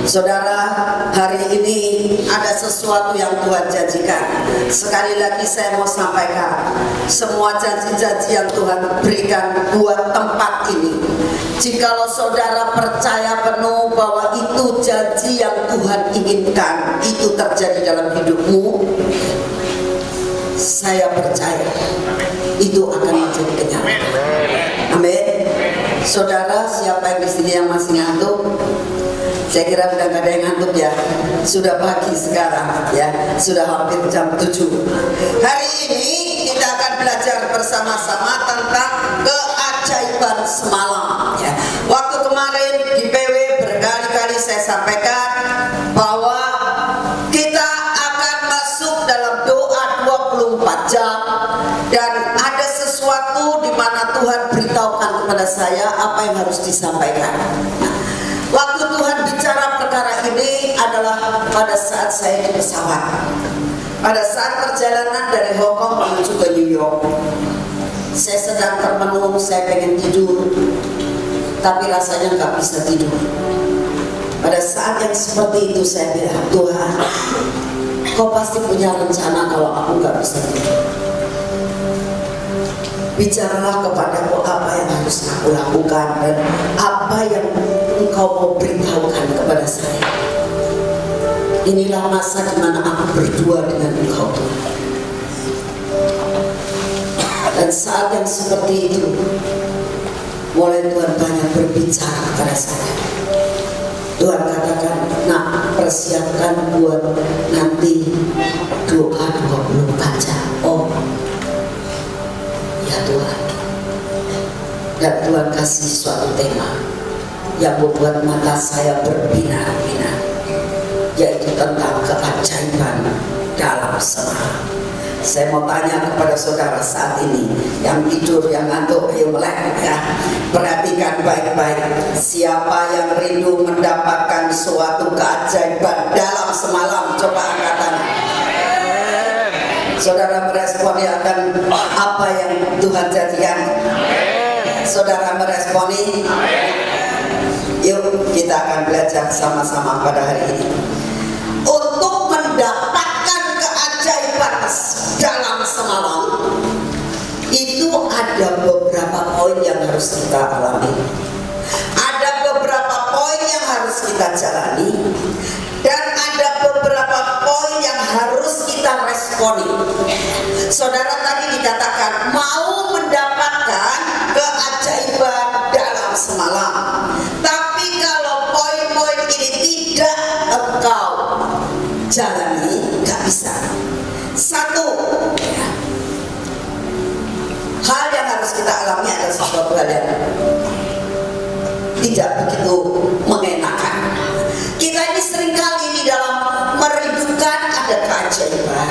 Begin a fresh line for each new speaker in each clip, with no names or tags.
Saudara, hari ini ada sesuatu yang Tuhan janjikan. Sekali lagi saya mau sampaikan, semua janji-janji yang Tuhan berikan buat tempat ini, jikalau saudara percaya penuh bahwa itu janji yang Tuhan inginkan, itu terjadi dalam hidupmu, saya percaya itu akan menjadi kenyataan. Amin. Saudara, siapa yang di sini yang masih ngantuk? Saya kira udah gak ada yang ngantuk ya. Sudah pagi sekarang ya, sudah hampir jam 7. Hari ini kita akan belajar bersama-sama tentang keajaiban semalam ya. Waktu kemarin di PW berkali-kali saya sampaikan bahwa kita akan masuk dalam doa 24 jam, dan ada sesuatu di mana Tuhan beritahukan kepada saya apa yang harus disampaikan. Waktu Tuhan bicara perkara ini adalah pada saat saya di pesawat, pada saat perjalanan dari Hong Kong menuju ke New York. Saya sedang termenung, saya pengen tidur, tapi rasanya nggak bisa tidur. Pada saat yang seperti itu saya bilang, Tuhan, Kau pasti punya rencana kalau aku nggak bisa tidur. Bicaralah kepadaku apa yang harus aku lakukan dan apa yang Engkau mau beritahukan kepada saya. Inilah masa di mana aku berdua dengan Engkau, Tuhan. Dan saat yang seperti itu, mulai Tuhan banyak berbicara kepada saya. Tuhan katakan, nak, persiapkan buat nanti doa 24 jam. Oh, ya Tuhan. Dan Tuhan kasih suatu tema yang membuat mata saya berbinar-binar, yaitu tentang keajaiban dalam semalam. Saya mau tanya kepada saudara saat ini, yang tidur, yang ngantuk, ayo melek ya. Perhatikan baik-baik, siapa yang rindu mendapatkan suatu keajaiban dalam semalam? Coba angkat tangan. Saudara meresponi akan apa yang Tuhan janjikan? Saudara meresponi? Yuk kita akan belajar sama-sama pada hari ini. Untuk mendapatkan keajaiban dalam semalam, itu ada beberapa poin yang harus kita alami. Ada beberapa poin yang harus kita jalani, dan ada beberapa poin yang harus kita responi. Saudara tadi dikatakan mau mendapatkan keajaiban dalam semalam, tapi kalau poin-poin ini tidak engkau jalani, nggak bisa. Satu, hal yang harus kita alami adalah sesuatu hal yang tidak begitu mengenakan. Kita ini seringkali di dalam merindukan ada keajaiban,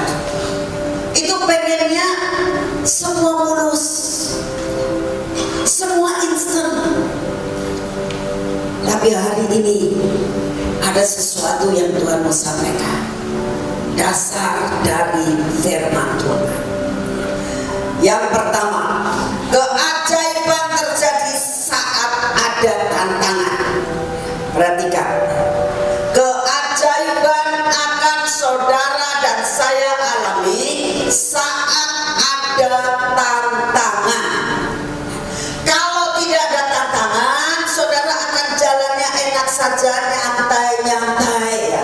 itu pengennya semua mulus, semua instan. Tapi hari ini ada sesuatu yang Tuhan mau sampaikan, dasar dari firman Tuhan. Yang pertama, keajaiban terjadi saat ada tantangan. Perhatikan, keajaiban akan saudara dan saya alami saat ada tantangan. Kalau tidak ada tantangan, saudara akan jalannya enak saja, nyantai-nyantai ya.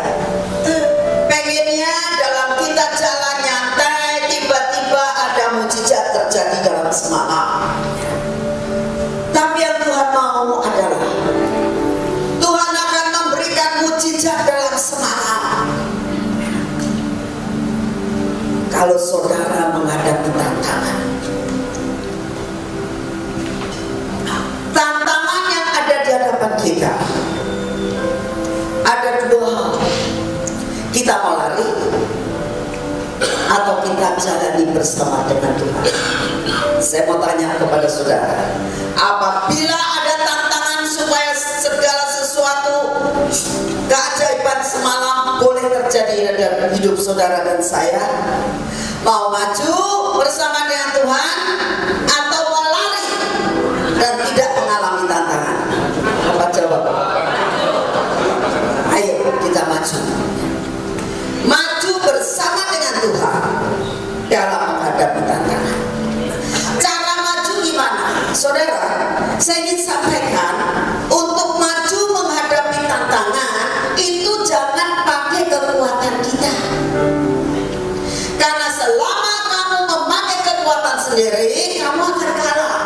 Pengennya dalam kita jalan nyantai, tiba-tiba ada mujizat terjadi dalam semalam. Tapi yang Tuhan mau adalah Tuhan akan memberikan mujizat dalam semalam. Kalau saudara menghadapi tantangan, tantangan yang ada di hadapan kita, ada dua hal. Kita mau lari atau kita jalani bersama dengan Tuhan. Saya mau tanya kepada saudara, apabila ada tantangan supaya segala sesuatu keajaiban semalam boleh terjadi dalam hidup saudara dan saya, mau maju bersama dengan Tuhan atau mau lari dan tidak mengalami tantangan? Apa jawaban? Ayo. dalam menghadapi tantangan. Cara maju gimana? Saudara, saya ingin sampaikan, untuk maju menghadapi tantangan itu jangan pakai kekuatan kita. Karena selama kamu memakai kekuatan sendiri, kamu akan kalah.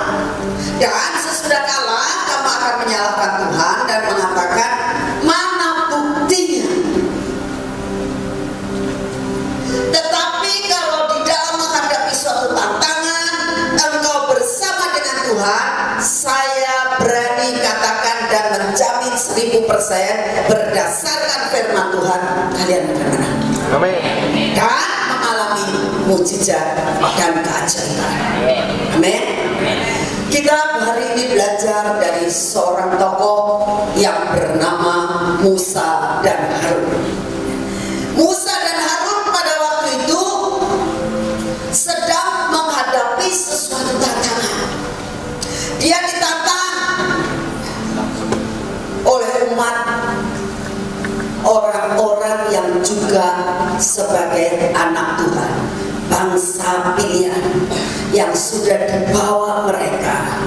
Dan sesudah kalah, kamu akan menyalahkan Tuhan dan mengatakan, mana buktinya? Tetapi kalau di dalam menghadapi suatu tantangan, engkau bersama dengan Tuhan, saya berani katakan dan menjamin 1000% berdasarkan firman Tuhan, kalian akan menang.
Amin.
Dan mengalami mukjizat dan keajaiban. Amin. Kita hari ini belajar dari seorang tokoh yang bernama Musa dan Harun. Musa dan Harun pada waktu itu sedang menghadapi sesuatu tantangan. Dia ditantang oleh umat orang-orang yang juga sebagai anak Tuhan, bangsa pilihan yang sudah dibawa mereka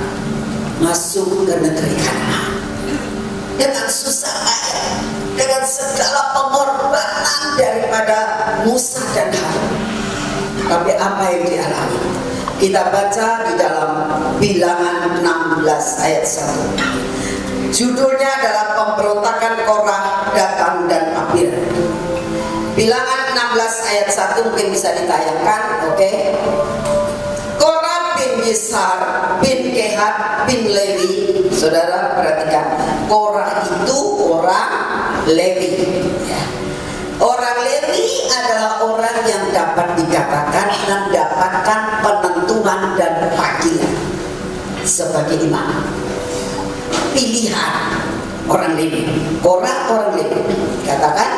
masuk ke negeri Kanaan dengan susah payah, dengan segala pengorbanan daripada Musa dan Harun. Tapi apa yang dialami? Kita baca di dalam Bilangan 16 ayat 1. Judulnya adalah pemberontakan Korah, Datan dan Abiram. Bilangan 16 ayat 1 mungkin bisa ditayangkan, oke? Korah bin Yesar bin Kehat bin Lewi. Saudara perhatikan, Korah itu orang Lewi, ya. Orang Lewi adalah orang yang dapat dikatakan mendapatkan penentuan dan panggilan sebagai imam. Pilihan orang Lewi, Korah orang Lewi, katakan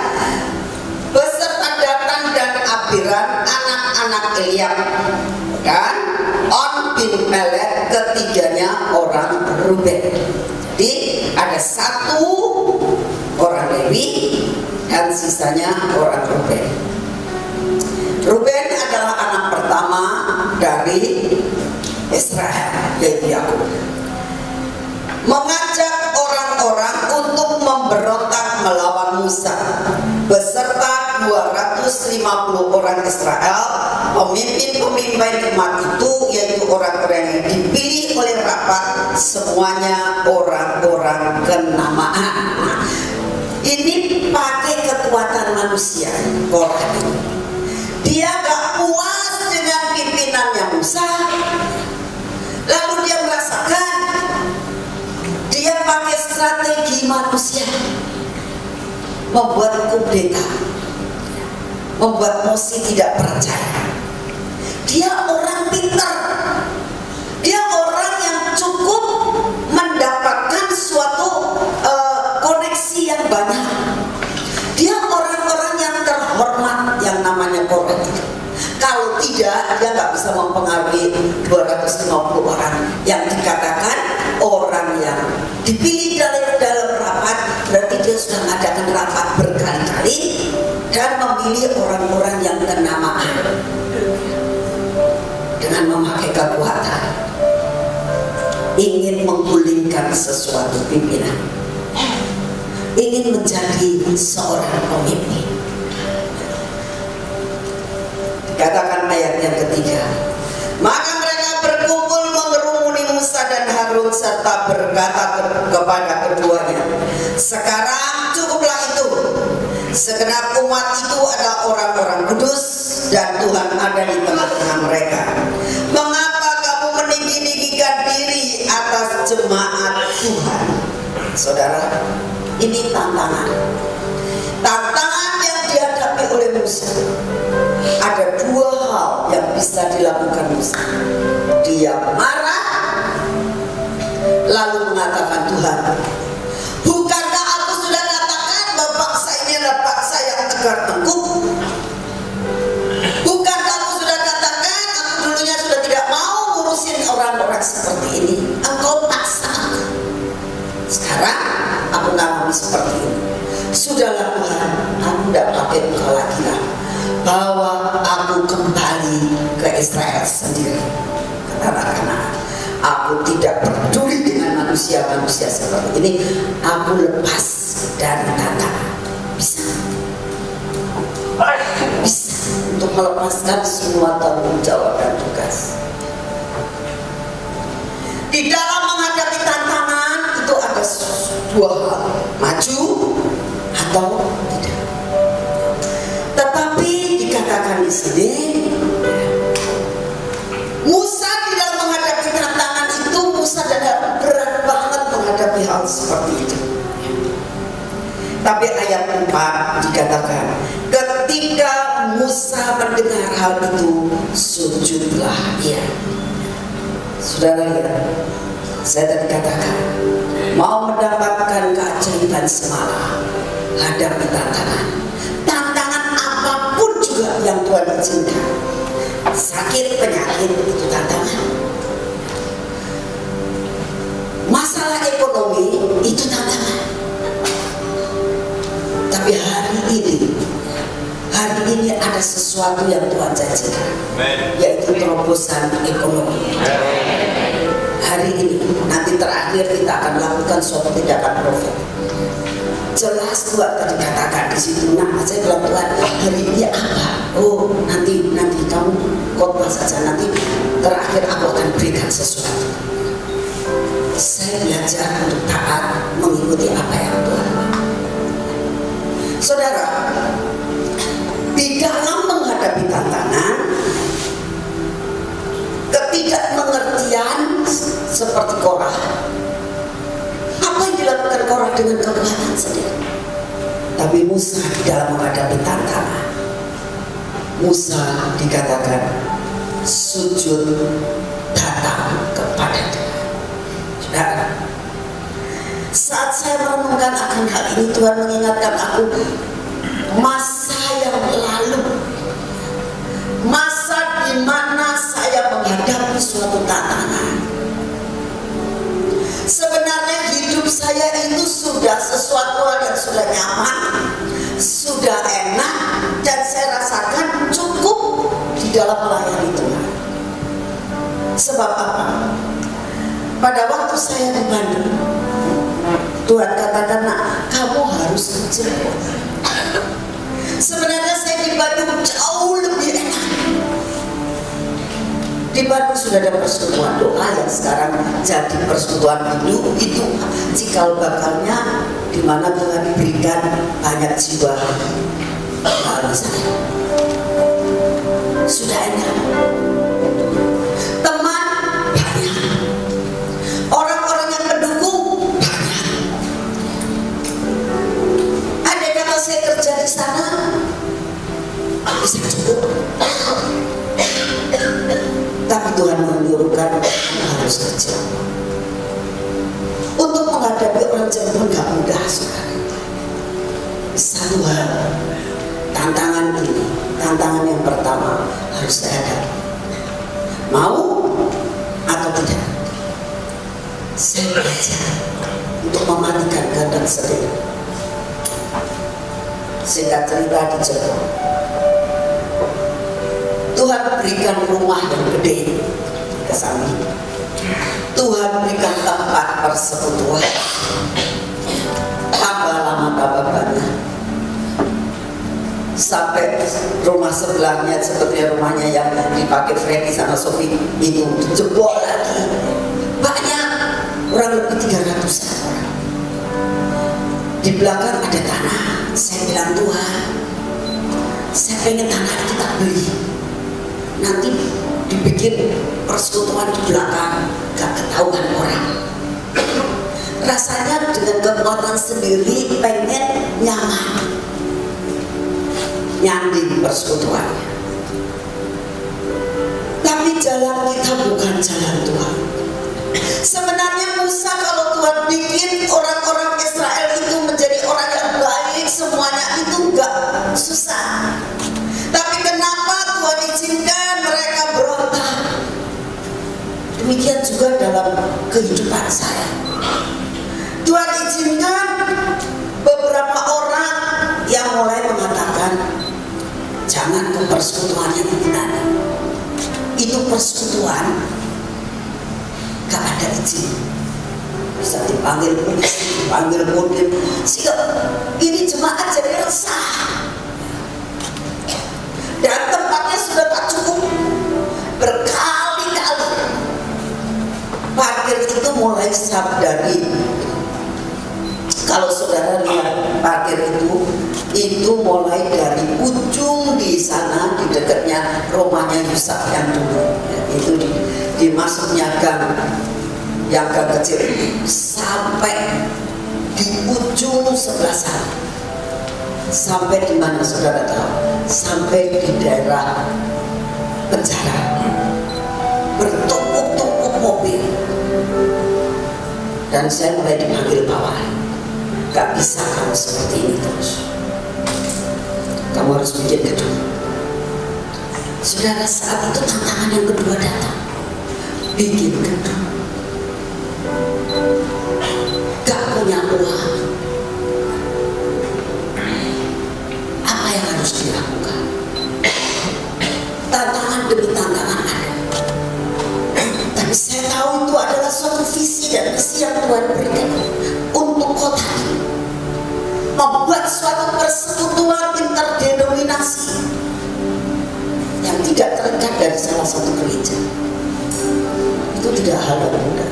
beserta Datan dan Abiram anak-anak Eliab dan On bin Melek, ketiganya orang Ruben. Jadi ada satu orang Lewi dan sisanya orang Ruben. Ruben adalah anak pertama dari Israel, yaitu Yakub. Mengajak orang-orang untuk memberontak melawan Musa beserta 250 orang Israel. Pemimpin-pemimpin umat itu yaitu orang-orang yang dipilih oleh rapat, semuanya orang-orang kenamaan. Ini pakai kekuatan manusia. Korah ini, dia gak puas dengan pimpinannya Musa, lalu dia merasakan, dia pakai strategi manusia, membuat kudeta, membuat Musa tidak percaya. Dia orang pintar, dia orang yang cukup mendapatkan suatu koneksi yang banyak. Dia orang-orang yang terhormat yang namanya Korah. Kalau tidak, dia nggak bisa mempengaruhi 250 orang yang dikatakan orang yang dipilih dalam rapat. Berarti dia sudah mengadakan rapat berkali-kali dan memilih orang-orang yang kenamaan dengan memakai kekuatan, ingin menggulingkan sesuatu pimpinan, ingin menjadi seorang pemimpin. Katakan ayat yang ketiga. Maka mereka berkumpul mengerumuni Musa dan Harun serta berkata kepada keduanya, sekarang cukuplah itu. Segenap umat itu adalah orang-orang kudus dan Tuhan ada di tengah-tengah mereka. Mengapa kamu meninggi-ninggikan diri atas jemaat Tuhan? Saudara, ini tantangan. Tantangan yang dihadapi oleh Musa. Ada dua hal yang bisa dilakukan Musa. Dia marah, lalu mengatakan, Tuhan, bukankah aku sudah katakan bahwa bangsa ini adalah bangsa yang tegar tengkuk? Bukankah aku sudah katakan aku dulunya sudah tidak mau ngurusin orang-orang seperti ini? Engkau paksa aku. Sekarang aku ngalami seperti ini. Sudahlah Tuhan, aku tidak pakai engkau lagi lah. Bawa aku kembali Israel sendiri. Katakanlah, aku tidak peduli dengan manusia-manusia seperti ini. Aku lepas dari tantangan. Bisa untuk melepaskan semua tanggung jawab dan tugas. Di dalam menghadapi tantangan itu ada dua hal, maju atau tidak. Tetapi dikatakan di sini, Musa di dalam menghadapi tantangan itu, Musa berat banget menghadapi hal seperti itu. Tapi ayat 4 dikatakan, ketika Musa mendengar hal itu, sujudlah ia. Saudara lihat, saya tadi katakan, mau mendapatkan keajaiban semalam, hadapi tantangan. Tantangan apapun juga yang Tuhan izinkan. Sakit, penyakit, itu tantangan. Masalah ekonomi, itu tantangan. Tapi hari ini ada sesuatu yang Tuhan janjikan, yaitu terobosan ekonomi. Hari ini, nanti terakhir kita akan lakukan suatu tindakan profit. Jelas Tuhan tadi katakan di situ. Nah, saya bilang, Tuhan, hari ini apa? Oh, nanti kamu khotbah saja. Nanti terakhir aku akan berikan sesuatu. Saya belajar untuk taat mengikuti apa yang Tuhan. Saudara, di dalam menghadapi tantangan, ketidakmengertian seperti Korah. Apa yang dilakukan Korah dengan kekuatan sendiri? Tapi Musa di dalam menghadapi tantangan, Musa dikatakan sujud datang kepada Tuhan. Saudara, saat saya merenungkan akan hal ini, Tuhan mengingatkan aku masa yang lalu, masa di mana saya menghadapi suatu tantangan. Sebenarnya hidup saya itu sudah sesuatu yang sudah nyaman, sudah enak, dan saya rasakan cukup di dalam melayani Tuhan. Sebab apa? Pada waktu saya di Bandung, Tuhan katakan, nak, kamu harus kerja. Sebenarnya saya di Bandung jauh lebih enak. Di Bandung sudah ada persekutuan doa yang sekarang jadi persekutuan hidup, itu cikal bakalnya di mana Tuhan berikan banyak jiwa melalui saya. Sudah enak. Teman banyak. Orang-orang yang mendukung banyak. Andai kata saya kerja di sana, bisa cukup. Tapi Tuhan menyuruhkan harus kerja. Untuk menghadapi orang Jepun gak mudah, saudara. Satu hal, tantangan ini, tantangan yang pertama harus dihadapi. Mau atau tidak? Saya belajar untuk mematikan kandang sendiri. Singkat cerita di Jepun, Tuhan berikan rumah yang gede ke samping. Tuhan berikan tempat persekutuan. Tambah lama tambah banyak. Sampai rumah sebelahnya seperti rumahnya yang dipakai Freddy sama Sofi itu jebol lagi. Banyak, kurang lebih 300 orang. Di belakang ada tanah. Saya bilang, Tuhan, saya pengen tanah kita beli. Nanti dibikin persekutuan di belakang, gak ketahuan orang. Rasanya dengan kekuatan sendiri pengen nyaman, nyanding persekutuannya. Tapi jalan kita bukan jalan Tuhan. Sebenarnya Musa, kalau Tuhan bikin orang-orang Israel itu menjadi orang yang baik, semuanya itu gak susah. Tapi kenapa Tuhan izinkan mereka berontak? Demikian juga dalam kehidupan saya. Tuhan izinkan beberapa orang yang mulai mengatakan, jangan ke persekutuan yang ini tadi. Itu persekutuan gak ada izin, bisa dipanggil polisi, dipanggil kodim, sehingga ini jemaat jadi resah. Dan tempatnya sudah tak cukup, berkali-kali parkir itu mulai dari, kalau saudara lihat parkir itu mulai dari ujung di sana, di dekatnya rumahnya Yusuf yang dulu, itu di masuknya gang yang gang kecil, sampai di ujung sebelah sana. Sampai di mana saudara tahu? Sampai di daerah penjara, bertumpuk-tumpuk mobil. Dan saya mulai dipanggil bawah, gak bisa kamu seperti ini terus, kamu harus bikin gedung. Saudara, saat itu tantangan yang kedua datang, bikin gedung. Gak punya uang, apa yang harus dilakukan? Tantangan demi tantangan ada. Tapi saya tahu itu adalah suatu visi dan misi yang Tuhan berikan untuk kota ini, membuat suatu persekutuan interdenominasi yang tidak terikat dari salah satu gereja. Itu tidak hal yang mudah.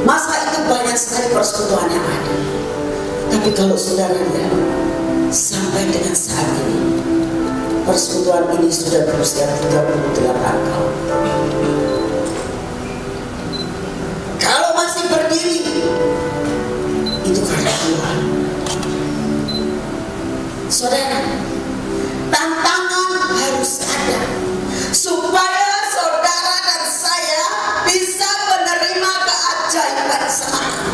Masa itu banyak sekali persekutuan yang ada. Tapi kalau saudara lihat, sampai dengan saat ini persekutuan ini sudah berusia 38 tahun. Kalau masih berdiri, itu karena Tuhan. Saudara, tantangan harus ada supaya saudara dan saya bisa menerima keajaiban semalam.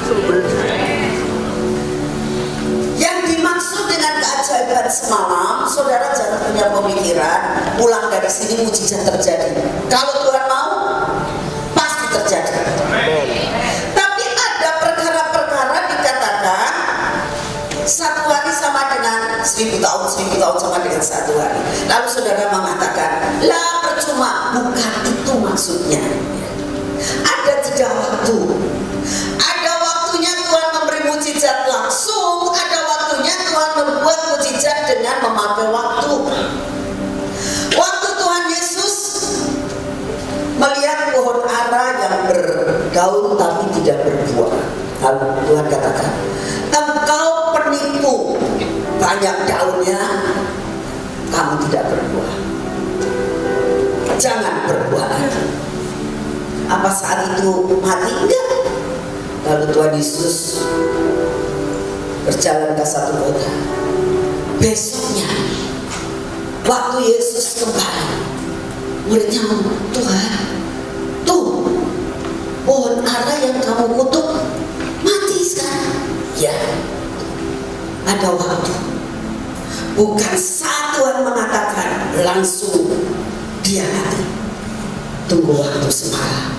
Yang dimaksud dengan keajaiban semalam, saudara jangan punya pemikiran pulang dari sini mujizat terjadi. Kalau Tuhan mau, pasti terjadi. Tapi ada perkara-perkara dikatakan 1 hari sama dengan 1000 tahun, 1000 tahun sama dengan 1 hari. Lalu saudara mengatakan, lah percuma. Bukan itu maksudnya. Ada jeda waktu. Ada waktunya Tuhan memberi mujizat langsung, ada waktunya Tuhan membuat mujizat dengan memakai waktu. Waktu Tuhan Yesus melihat pohon ara yang berdaun tapi tidak berbuah, lalu Tuhan katakan, engkau penipu, banyak daunnya, kamu tidak berbuah, jangan berbuah lagi. Apa saat itu mati? Enggak. Lalu Tuhan Yesus berjalan ke satu kota. Besoknya waktu Yesus kembali, muridnya ngomong, Tuhan, tuh pohon ara yang kamu kutuk mati sekarang. Ya, ada waktu. Bukan saat Tuhan mengatakan langsung dia mati. Tunggu waktu semalam.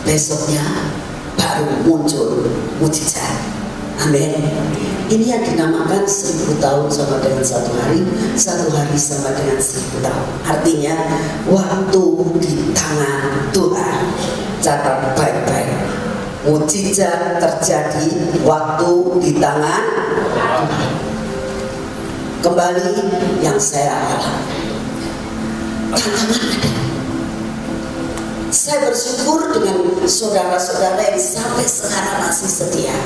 Besoknya baru muncul mujizat. Amin. Ini yang dinamakan 1000 tahun sama dengan 1 hari, 1 hari sama dengan 1000 tahun. Artinya waktu di tangan Tuhan. Catat baik-baik. Mujizat terjadi waktu di tangan Tuhan. Kembali yang saya alami. Tantangan ada. Saya bersyukur dengan saudara-saudara yang sampai sekarang masih setia.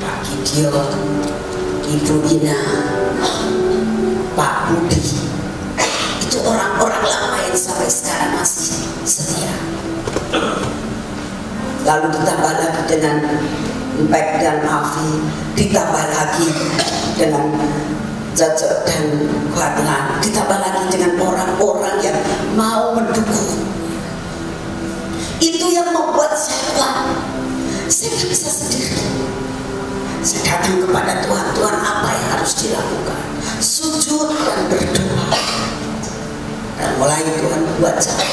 Pak Gideon, Ibu Ina, Pak Budi, itu orang-orang lama yang sampai sekarang masih setia. Lalu ditambah lagi dengan Mpek dan Afi, ditambah lagi dengan Jajak dan Kuatlan, ditambah lagi dengan orang-orang yang mau mendukung. Itu yang membuat saya kuat. Saya tidak bisa sendiri. Saya datang kepada Tuhan, Tuhan apa yang harus dilakukan? Sujud dan berdoa. Dan mulai Tuhan buat jalan.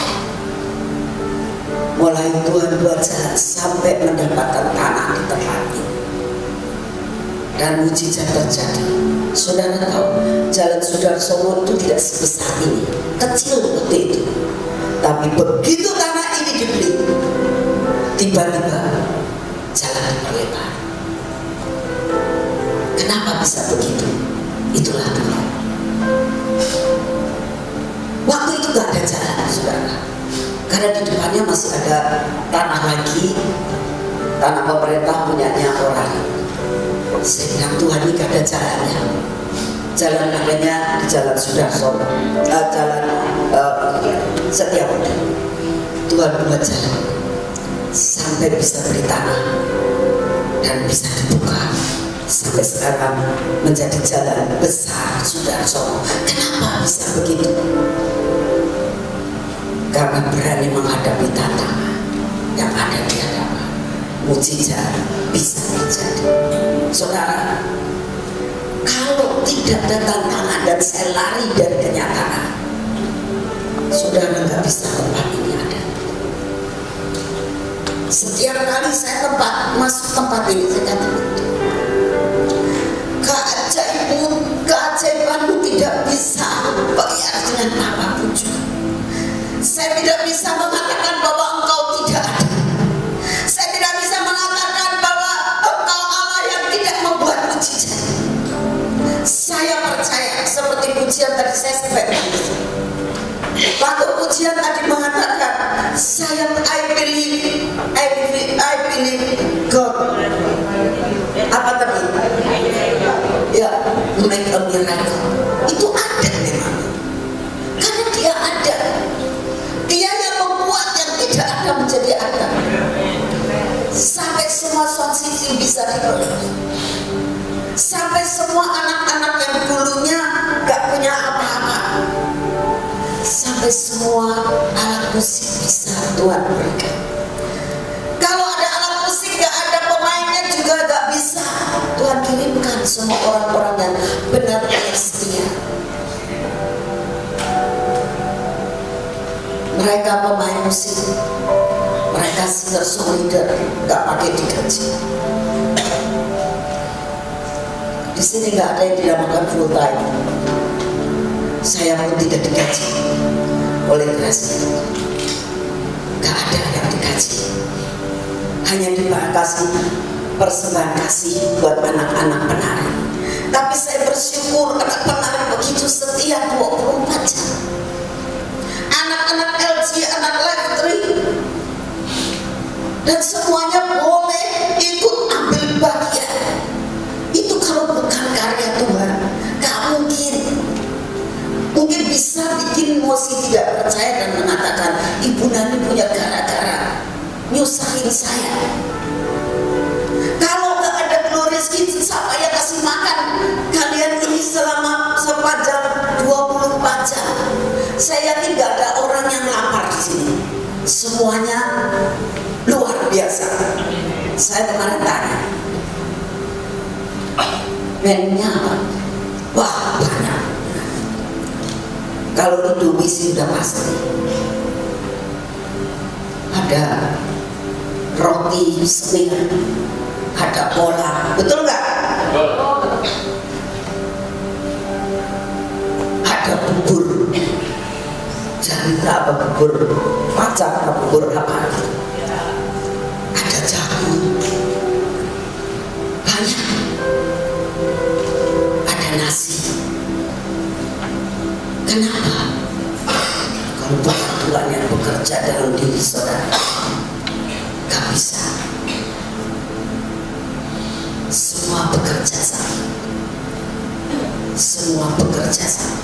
Mulai Tuhan buat jalan sampai mendapatkan tanah di tempat ini. dan mujizat terjadi. Saudara tahu, Jalan Sudarsono itu tidak sebesar ini, kecil waktu itu. Tapi begitu tanah ini dibeli, tiba-tiba jalan diperlebar. Kenapa bisa begitu? Itulah dulu. Waktu itu gak ada jalan, saudara. Karena di depannya masih ada tanah lagi, tanah pemerintah punyanya orang. Saya bilang, Tuhan, ini gak ada jalannya. Jalan adanya di Jalan Sudarsono, Jalan Setiabudi. Tuhan buat jalan sampai bisa beli tanah dan bisa dibuka sampai sekarang menjadi jalan besar Sudarsono. Kenapa bisa begitu? Karena berani menghadapi tantangan yang ada di hadapan. Mujizat bisa terjadi. Saudara, kalau tidak ada tantangan dan saya lari dari kenyataan, saudara nggak bisa tempat ini ada. Setiap kali saya masuk tempat ini, saya katakan, keajaibanmu tidak bisa bayar dengan apapun juga. Saya tidak bisa mengatakan bahwa engkau tidak ada. Saya tidak bisa mengatakan bahwa engkau Allah yang tidak membuat mujizat. Saya percaya seperti pujian tadi saya sampaikan. Waktu pujian tadi mengatakan, I believe God. Apa tadi? Ya, make a miracle. Itu ada memang. Karena dia ada. Dia yang membuat yang tidak ada menjadi ada. Sampai semua sonsisi bisa dipenuhi. Sampai semua anak-anak yang dulunya gak punya apa-apa, sampai semua alat musik bisa Tuhan berikan. Kalau ada alat musik gak ada pemainnya juga gak bisa, Tuhan kirimkan semua orang-orang yang benar-benar setia. Mereka pemain musik, mereka singer-songwriter, gak pakai digaji. Di sini nggak ada yang dinamakan full time. Saya pun tidak digaji oleh Gracia. Nggak ada yang digaji. Hanya dikasih persembahan kasih buat anak-anak penari. Tapi saya bersyukur anak penari begitu setia 24 jam. Anak-anak LG, anak Leftry, dan semuanya boleh ikut ambil bagian. Itu kalau bukan karya Tuhan, gak mungkin. Mungkin bisa bikin Mosi tidak percaya dan mengatakan, Ibu Nani punya gara-gara nyusahin saya. Kalau gak ada Gloris Kids, siapa yang kasih makan kalian ini selama sepanjang 24 jam? Saya yakin gak ada orang yang lapar di sini. Semuanya luar biasa. Saya kemarin tanya, menunya apa? Wah, banyak. Kalau Indomie sih udah pasti. Ada roti semir, ada bola, betul nggak? Ada bubur jarita apa bubur pacak apa bubur apa? Ada jagung, banyak. Nasi. Kenapa? Kalau bukan Tuhan yang bekerja dalam diri saudara, gak bisa. Semua bekerja sama. Semua bekerja sama.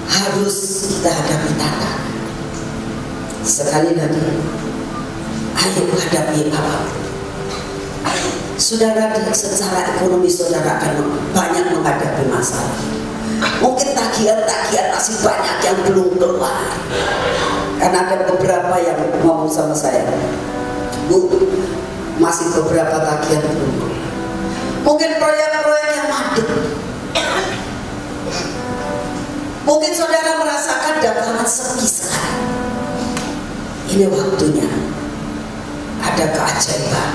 Harus kita hadapi tantangan. Sekali lagi, ayo hadapi apapun. Saudara, secara ekonomi saudara akan banyak menghadapi masalah. Mungkin tagihan-tagihan masih banyak yang belum keluar. Karena ada beberapa yang ngomong sama saya, Bu, masih beberapa tagihan belum keluar. Mungkin proyek-proyek yang madep. Mungkin saudara merasakan dagangan sepi sekarang. Ini waktunya ada keajaiban keajaiban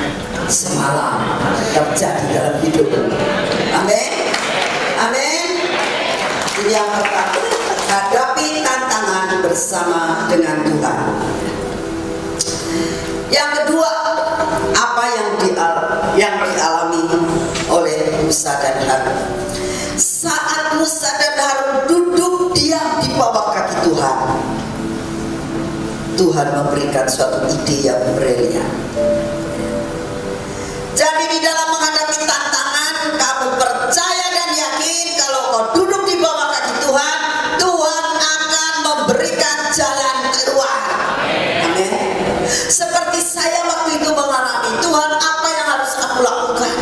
semalam terjadi dalam hidupmu. Amin. Amin. Ini yang pertama, hadapi tantangan bersama dengan Tuhan. Yang kedua, apa yang dialami oleh Musa dan Harun. Saat Musa dan Harun duduk diam di bawah kaki Tuhan, Tuhan memberikan suatu ide yang brilian. Jadi di dalam menghadapi tantangan, kamu percaya dan yakin kalau kau duduk di bawah kaki Tuhan, Tuhan akan memberikan jalan keluar. Amin. Seperti saya waktu itu mengalami, Tuhan apa yang harus aku lakukan?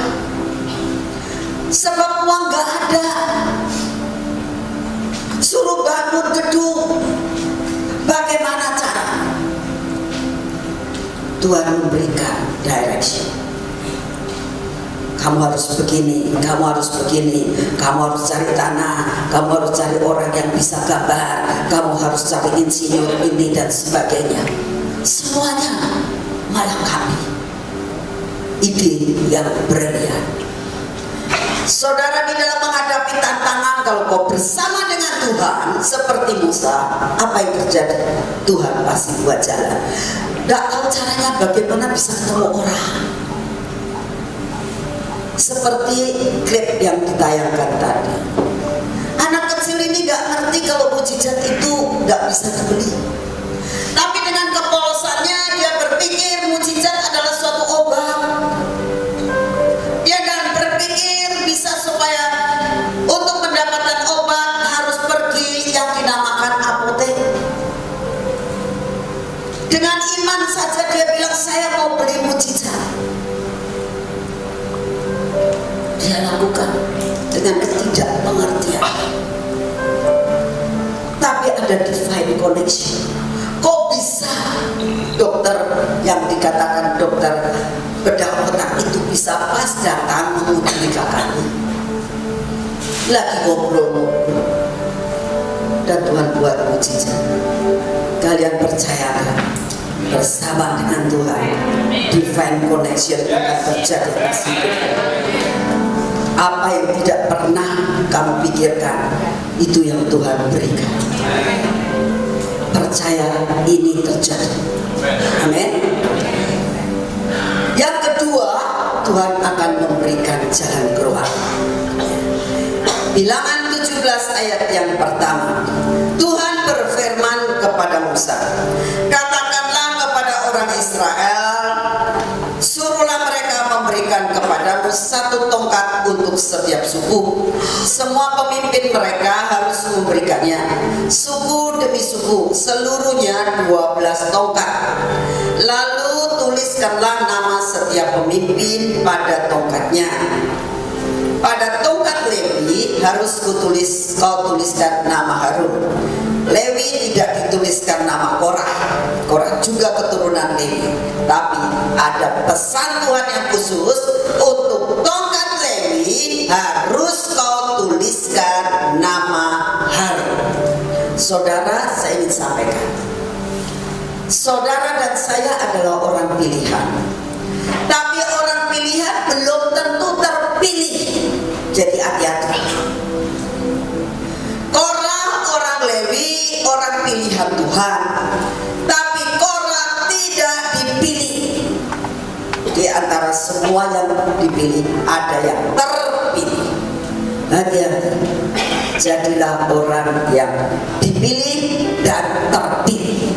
Sebab uang gak ada, suruh bangun gedung, bagaimana cara? Tuhan memberikan direction. Kamu harus begini, kamu harus begini, kamu harus cari tanah, kamu harus cari orang yang bisa gambar, kamu harus cari insinyur ini dan sebagainya. Semuanya melengkapi ide yang brilian. Saudara, di dalam menghadapi tantangan, kalau kau bersama dengan Tuhan seperti Musa, apa yang terjadi? Tuhan pasti buat jalan. Tidak tahu caranya bagaimana bisa ketemu orang. Seperti klip yang ditayangkan tadi, anak kecil ini gak ngerti kalau mujizat itu gak bisa dibeli. Tapi dengan kepolosannya dia berpikir mujizat adalah suatu obat. Dia dan berpikir bisa supaya untuk mendapatkan obat harus pergi yang dinamakan apotek. Dengan iman saja dia bilang saya mau beli mujizat. Dia lakukan dengan ketidakpengertian. Tapi ada divine connection. Kok bisa dokter yang dikatakan dokter bedah otak itu bisa pas datang mengunjungi kakaknya, lagi ngobrol dan Tuhan buat mujizat. Kalian percaya bersama dengan Tuhan divine connection akan terjadi atas hidup. Apa yang tidak pernah kamu pikirkan, itu yang Tuhan berikan. Percaya ini terjadi. Amin. Yang kedua, Tuhan akan memberikan jalan keluar. Bilangan 17 ayat yang pertama, Tuhan berfirman kepada Musa, katakanlah kepada orang Israel, suruhlah mereka memberikan kepadamu satu tongkat untuk setiap suku. Semua pemimpin mereka harus memberikannya, suku demi suku, seluruhnya 12 tongkat. Lalu tuliskanlah nama setiap pemimpin pada tongkatnya. Pada tongkat Lewi harus kau tuliskan nama Harun. Lewi tidak dituliskan nama Korah. Korah juga keturunan Lewi. Tapi ada pesan Tuhan yang khusus untuk tongkat Lewi, harus kau tuliskan nama Harun. Saudara, saya ingin sampaikan, saudara dan saya adalah orang pilihan. Tapi orang pilihan belum tentu terpilih. Jadi hati-hati. Korah orang Lewi, orang pilihan Tuhan. Tapi Korah tidak dipilih. Di antara semua yang dipilih ada yang terpilih. Hati-hati. Jadilah orang yang dipilih dan terpilih.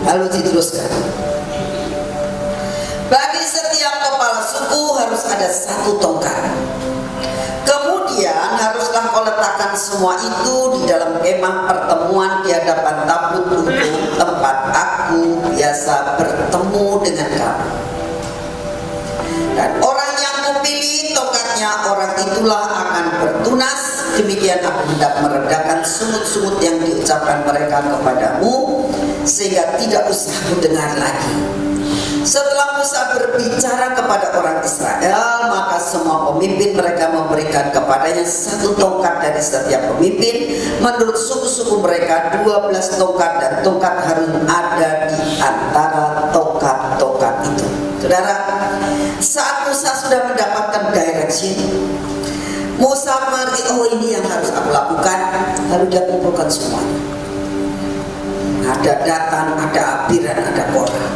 Lalu diteruskan, bagi setiap kepala suku harus ada satu tongkat. Kemudian haruslah kau letakkan semua itu di dalam kemah pertemuan di hadapan tabut hukum, tempat aku biasa bertemu dengan kamu. Dan orang yang kupilih tongkatnya, orang itulah akan bertunas. Demikian aku hendak meredakan sungut-sungut yang diucapkan mereka kepadamu, sehingga tidak usah mendengar lagi. Setelah Musa berbicara kepada orang Israel, maka semua pemimpin mereka memberikan kepadanya 1 tongkat dari setiap pemimpin menurut suku-suku mereka, 12 tongkat, dan tongkat Harun ada di antara tongkat-tongkat itu. Saudara, saat Musa sudah mendapatkan direction, Musa mengerti, oh ini yang harus aku lakukan, lalu dia kumpulkan semuanya. Ada Datan, ada Abiram, ada Korah.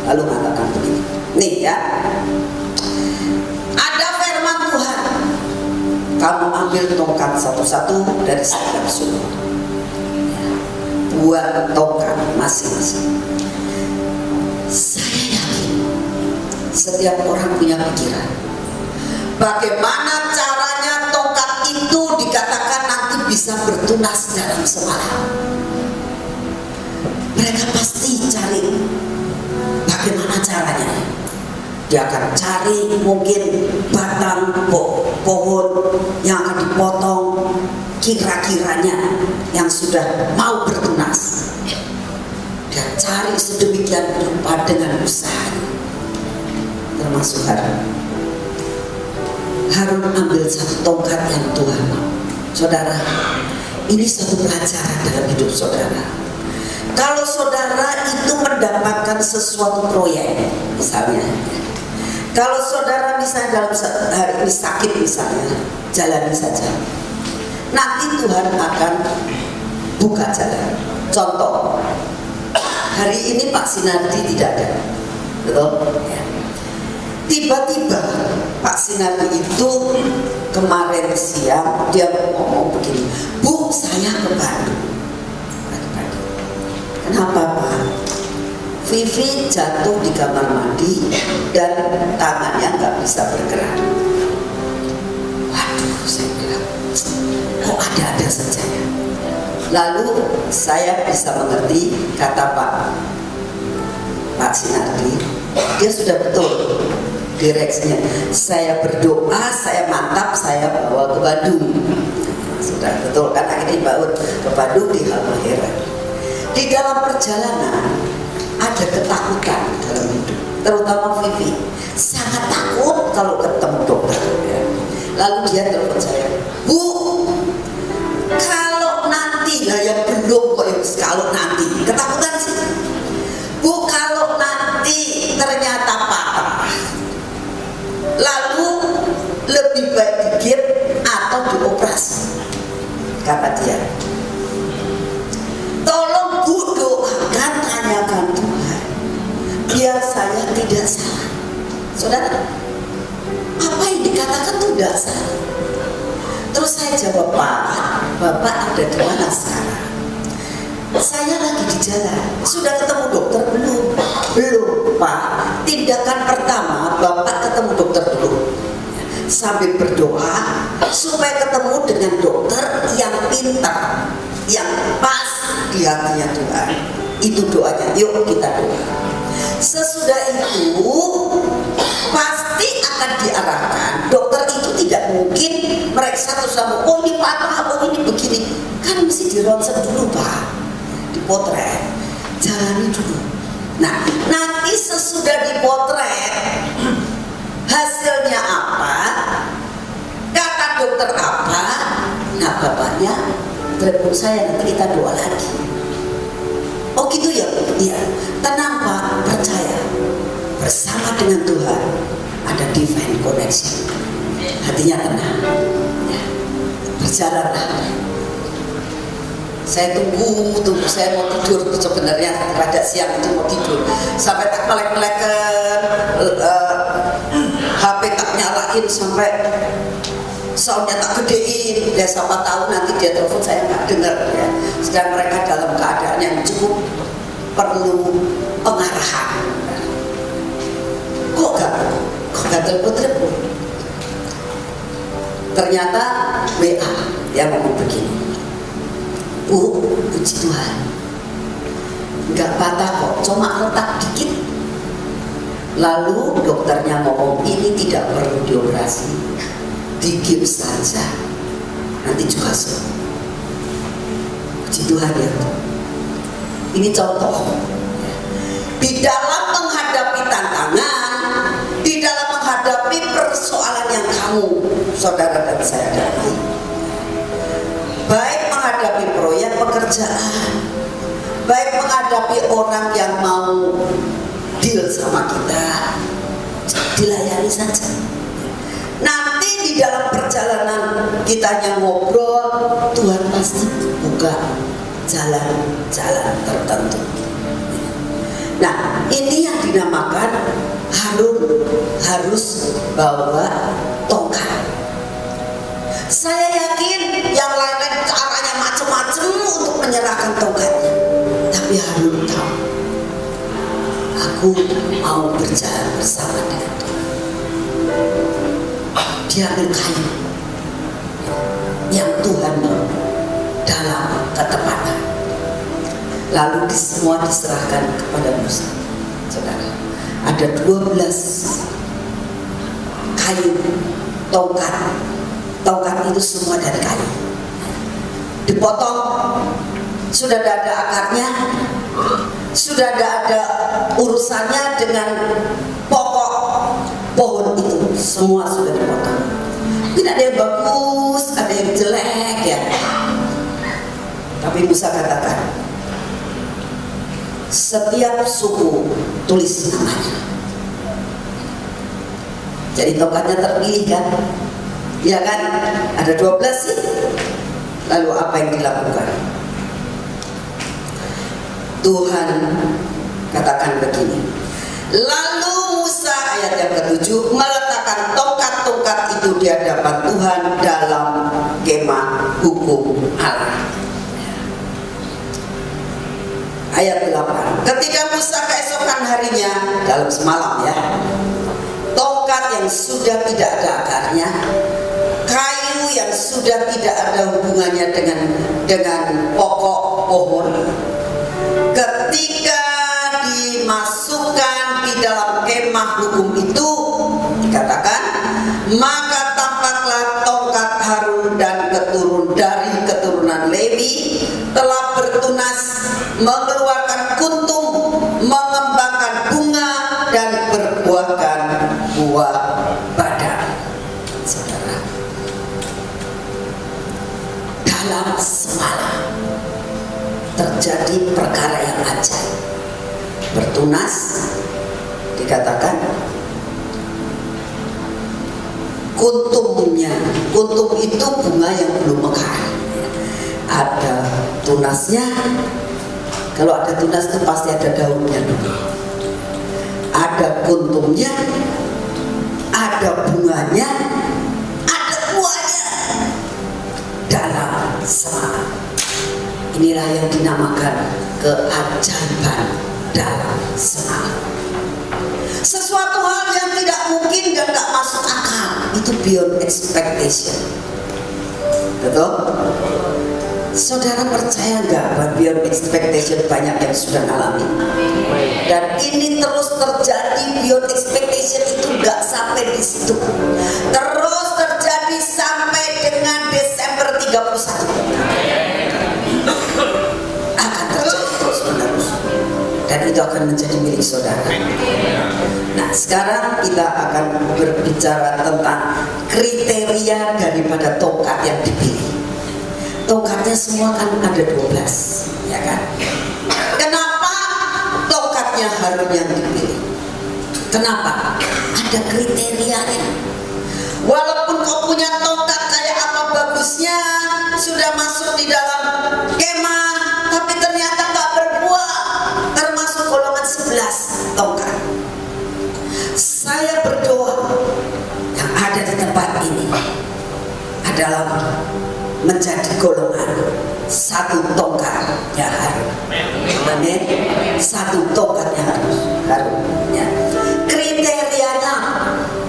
Lalu mengatakan begini, nih ya, ada firman Tuhan, kamu ambil tongkat satu-satu dari setiap suku, 2 tongkat masing-masing. Saya yakin setiap orang punya pikiran, bagaimana caranya tongkat itu dikatakan nanti bisa bertunas dalam semalam. Mereka pasti cari bagaimana caranya. Dia akan cari mungkin batang pohon yang akan dipotong kira-kiranya yang sudah mau bertunas. Dia cari sedemikian rupa dengan usaha, termasuk Harun ambil 1 tongkat yang Tuhan mau. Saudara, ini satu pelajaran dalam hidup saudara. Kalau saudara itu mendapatkan sesuatu proyek, misalnya, kalau saudara misalnya dalam hari ini sakit misalnya, jalani saja. Nanti Tuhan akan buka jalan. Contoh, hari ini Pak Sinardi tidak ada, betul? Tiba-tiba Pak Sinardi itu kemarin siang dia ngomong begini, Bu, saya ke Bandung. Kenapa Pak? Vivi jatuh di kamar mandi dan tangannya nggak bisa bergerak. Waduh, saya bilang, kok ada-ada saja ya. Lalu saya bisa mengerti kata Pak Sinardi, dia sudah betul direksinya. Saya berdoa, saya mantap, saya bawa ke Bandung. Sudah betul kan, akhirnya bawa ke Bandung di Halmahera. Di dalam perjalanan ada ketakutan dalam hidup, terutama Vivi sangat takut kalau ketemu dokter ya. Lalu dia telepon saya, Bu, kalau nanti lah yang belum kok, kalau nanti ketakutan sih, Bu, kalau nanti ternyata patah, lalu lebih baik digigit atau dioperasi, kata dia. Tolong Bu doakan, tanyakan Tuhan biar saya tidak salah. Saudara, apa yang dikatakan itu tidak salah. Terus saya jawab, Pak, Bapak ada di mana sekarang? Saya lagi di jalan. Sudah ketemu dokter belum? Belum Pak. Tindakan pertama Bapak ketemu dokter dulu, sambil berdoa supaya ketemu dengan dokter yang pintar, yang pas di hatinya Tuhan. Itu doanya, yuk kita doa. Sesudah itu pasti akan diarahkan. Dokter itu tidak mungkin meriksa terus sama, oh ini patah, oh ini begini. Kan mesti dironsen dulu Pak, dipotret, jalani dulu. Nah, nanti sesudah dipotret hasilnya apa, kata dokter apa, nah bapaknya telepon saya, nanti kita doa lagi. Oh gitu ya? Iya. Tenang Pak, percaya. Bersama dengan Tuhan ada divine connection. Hatinya tenang. Ya. Berjalanlah. Saya tunggu, saya mau tidur sebenarnya pada siang itu mau tidur. Sampai tak melek-melekan, HP tak nyalain sampai soundnya tak gedein. Ya siapa tahu nanti dia telepon saya nggak dengar ya. Sedang mereka dalam keadaan yang cukup perlu pengarahan. Kok gak telepon? Ternyata WA dia ngomong begini, Bu, puji Tuhan, nggak patah kok, cuma retak dikit. Lalu dokternya ngomong ini tidak perlu dioperasi, digips saja, nanti juga sembuh. Puji Tuhan ya. Ini contoh di dalam menghadapi tantangan di dalam menghadapi persoalan yang kamu, saudara dan saya hadapi. Baik menghadapi proyek pekerjaan, baik menghadapi orang yang mau deal sama kita, dilayani saja. Nanti di dalam perjalanan kita yang ngobrol, Tuhan pasti buka jalan-jalan tertentu. Nah, ini yang dinamakan harus bawa tongkat. Saya yakin yang lain-lain caranya macam-macam untuk menyerahkan tongkatnya, tapi Harun tahu, aku mau berjalan bersama dengan Tuhan. Dia ambil kayu yang Tuhan mau dalam ketepatan, lalu semua diserahkan kepada Musa. Saudara, ada 12 kayu tongkat itu semua dari kayu, dipotong, sudah ada akarnya, sudah ada urusannya dengan pokok pohon itu, semua sudah dipotong. Tidak ada yang bagus, ada yang jelek ya. Tapi Musa katakan, setiap suku tulis namanya. Jadi tongkatnya terpilih kan? Ya kan? Ada 12 sih. Lalu apa yang dilakukan? Tuhan katakan begini. Lalu Musa, ayat yang ke-7, meletakkan tongkat-tongkat itu di hadapan Tuhan dalam kemah hukum Allah. Ayat 8. Ketika Musa keesokan harinya, dalam semalam ya, tongkat yang sudah tidak ada akarnya, kayu yang sudah tidak ada hubungannya dengan pokok pohon, ketika dimasukkan di dalam kemah hukum itu, dikatakan, maka tampaklah tongkat Harun dan dari keturunan Lewi telah bertunas, mengeluarkan kuntum, mengembangkan bunga, dan berbuahkan buah badang. Saudara, dalam semalam terjadi perkara yang ajaib. Bertunas, dikatakan kuntum itu bunga yang belum mekar, ada tunasnya. Kalau ada tunas itu pasti ada daunnya dulu, ada kuntumnya, ada bunganya, ada buahnya dalam semalam. Inilah yang dinamakan keajaiban dalam semalam. Sesuatu hal yang tidak mungkin dan tidak masuk akal, itu beyond expectation. Betul? Saudara percaya nggak bahwa beyond expectation banyak yang sudah alami? Dan ini terus terjadi, beyond expectation itu nggak sampai di situ, terus terjadi sampai dengan Desember 31. Akan terjadi terus menerus, dan itu akan menjadi milik saudara. Nah, sekarang kita akan berbicara tentang kriteria daripada tongkat yang dipilih. Tongkatnya semua kan ada 12, ya kan? Kenapa tongkatnya Harun yang dipilih? Kenapa? Ada kriterianya. Walaupun kau punya tongkat kayak apa bagusnya, sudah masuk di dalam kemah, tapi ternyata gak berbuah, termasuk golongan 11 tongkat. Saya berdoa yang ada di tempat ini adalah menjadi golongan satu tongkatnya Harun. Amin. Satu tongkatnya Harun. Ya. Kriterianya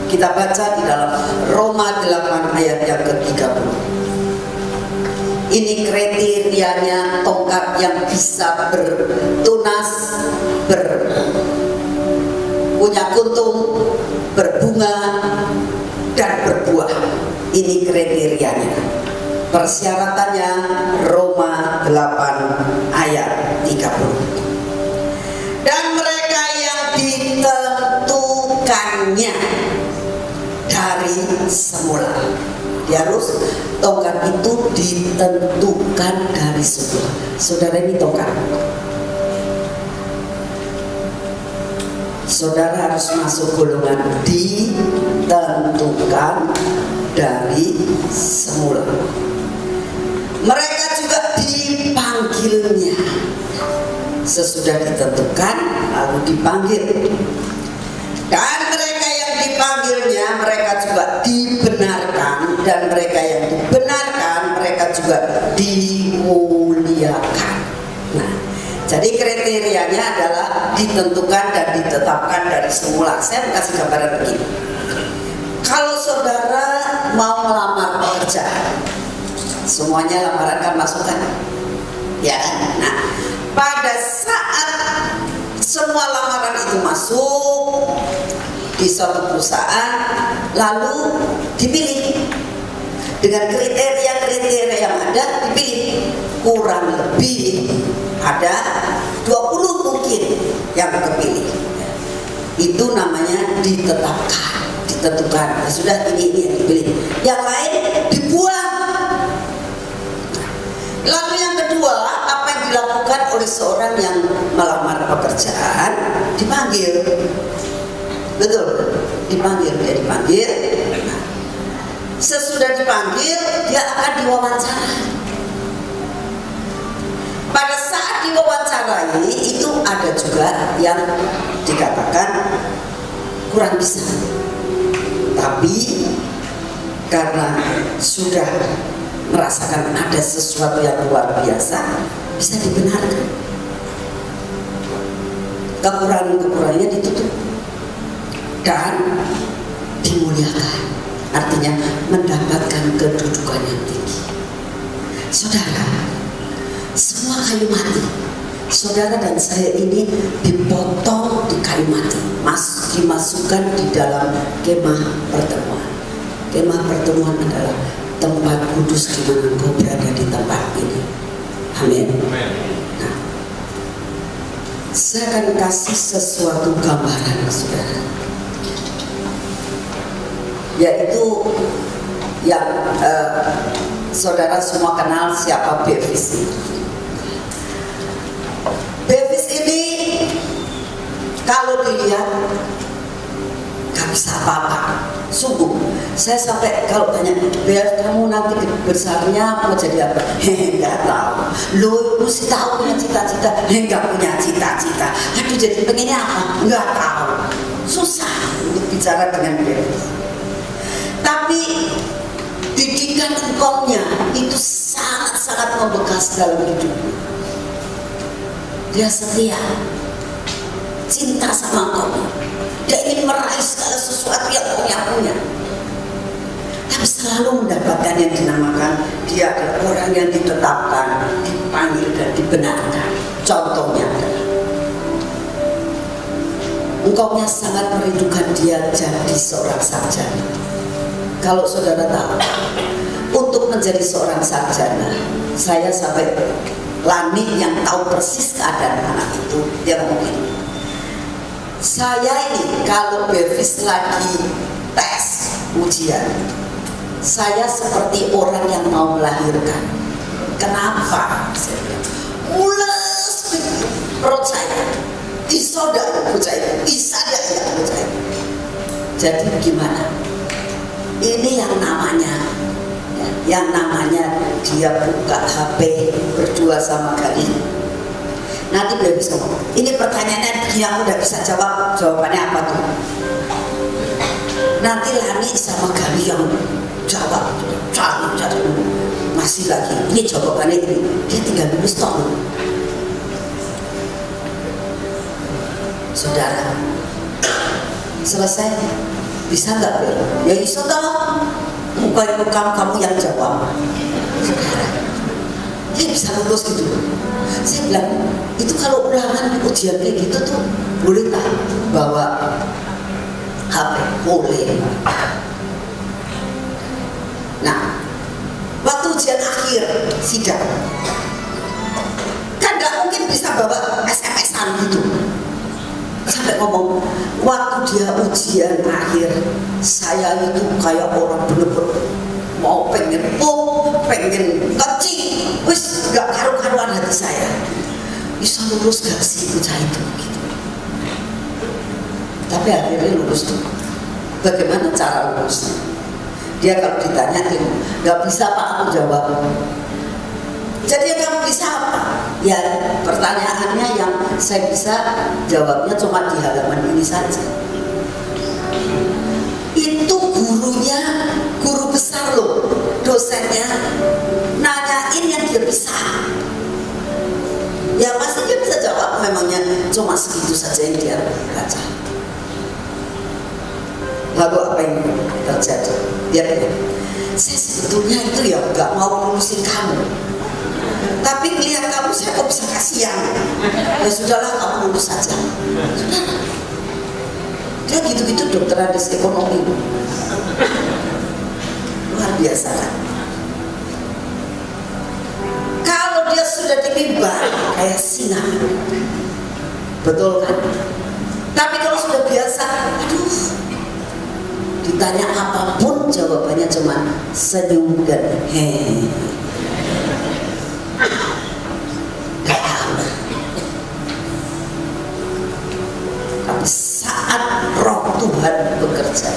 kita baca di dalam Roma 8 ayat yang ke-30. Ini kriterianya tongkat yang bisa bertunas, punya kuntum, berbunga, dan berbuah. Ini kriterianya. Persyaratannya Roma 8 ayat 30. Dan mereka yang ditentukannya dari semula. Dia harus tongkat itu ditentukan dari semula. Saudara, ini tongkat. Saudara harus masuk golongan ditentukan dari semula. Mereka juga dipanggilnya. Sesudah ditentukan lalu dipanggil. Dan mereka yang dipanggilnya mereka juga dibenarkan, dan mereka yang dibenarkan mereka juga dimuliakan. Nah, jadi kriterianya adalah ditentukan dan ditetapkan dari semula. Saya mau kasih gambaran begini. Kalau saudara mau melamar pekerjaan, semuanya lamaran kan masukkan, ya. Nah, pada saat semua lamaran itu masuk di suatu perusahaan, lalu dipilih dengan kriteria-kriteria yang ada, dipilih kurang lebih ada 20 mungkin yang terpilih. Itu namanya ditetapkan, ditentukan. Ya sudah, ini yang dipilih. Yang lain dibuang. Lalu yang kedua, apa yang dilakukan oleh seorang yang melamar pekerjaan? Dipanggil. Betul, dipanggil. Dia dipanggil. Nah, sesudah dipanggil, dia akan diwawancara. Pada saat diwawancarai itu ada juga yang dikatakan kurang bisa, tapi karena sudah merasakan ada sesuatu yang luar biasa, bisa dibenarkan. Kekurangan-kekurangannya ditutup dan dimuliakan, artinya mendapatkan kedudukan yang tinggi. Saudara, semua kayu mati, saudara dan saya ini dipotong di kayu mati, dimasukkan di dalam kemah pertemuan. Kemah pertemuan adalah tempat kudus di mana engkau berada di tempat ini. Amin. Nah, saya akan kasih sesuatu gambaran, saudara, yaitu yang saudara semua kenal siapa Bevis ini. Bevis ini kalau dilihat gak bisa apa-apa. Sungguh, saya sampai kalau tanya, Bel, kamu nanti besarnya mau jadi apa? Nggak tahu. Lo mesti tahu punya cita-cita. Nggak punya cita-cita. Aduh, jadi pengennya apa? Nggak tahu. Susah untuk bicara dengan Bevis. Tapi didikan engkaunya itu sangat-sangat membekas dalam hidupnya. Dia setia, cinta sama engkau. Dia ingin meraih segala sesuatu yang kau punya. Tapi selalu mendapatkan yang dinamakan dia adalah orang yang ditetapkan, dipanggil dan dibenarkan. Contohnya adalah engkaunya sangat merindukan dia jadi seorang sarjana. Kalau saudara tahu, untuk menjadi seorang sarjana, saya sampai Lani yang tahu persis keadaan anak itu, dia ngomongin, saya ini kalau Bevis lagi tes ujian, saya seperti orang yang mau melahirkan. Kenapa? Saya bilang, mules perut saya, isoda perut saya, isada ya perut saya. Jadi gimana? Ini yang namanya dia buka HP berdua sama Gali. Nanti Bevis ngomong, ini pertanyaannya begini, aku udah bisa jawab, jawabannya apa tuh? Nanti Lani sama Gali yang jawab, cari masih lagi, ini jawabannya ini, dia tinggal nulis stop. Saudara, selesai, bisa nggak Bel? Ya bisa toh, muka kamu yang jawab. Saudara, dia bisa lulus gitu. Saya bilang, itu kalau ulangan ujian kayak gitu tuh boleh tak bawa HP? Boleh. Nah, waktu ujian akhir sidang kan gak mungkin bisa bawa SMS-an gitu. Sampai saya ngomong, waktu dia ujian akhir, saya itu kayak orang bener-bener mau pengen pengen kencing, wis gak karu-karuan hati saya. Bisa lulus gak sih bocah itu gitu. Tapi akhirnya lulus tuh. Bagaimana cara lulusnya? Dia kalau ditanya, gak bisa Pak aku jawab. Jadi kamu bisa apa? Ya pertanyaannya yang saya bisa jawabnya cuma di halaman ini saja. Itu gurunya, guru besar loh, dosennya nanyain yang dia bisa. Ya pasti dia bisa jawab, memangnya cuma segitu saja yang dia baca. Lalu apa yang terjadi? Dia bilang, saya sebetulnya itu ya gak mau lulusin kamu, tapi lihat kamu saya kok bisa kasihan. Ya sudahlah kamu lulus saja. Sudah. Dia gitu-gitu dokter adis ekonomi. Luar biasa kan? Kalau dia sudah dipimbar kayak singa, betul kan? Tapi kalau sudah biasa, aduh, ditanya apapun jawabannya cuma senyum dan hehehe. Tapi saat roh Tuhan bekerja,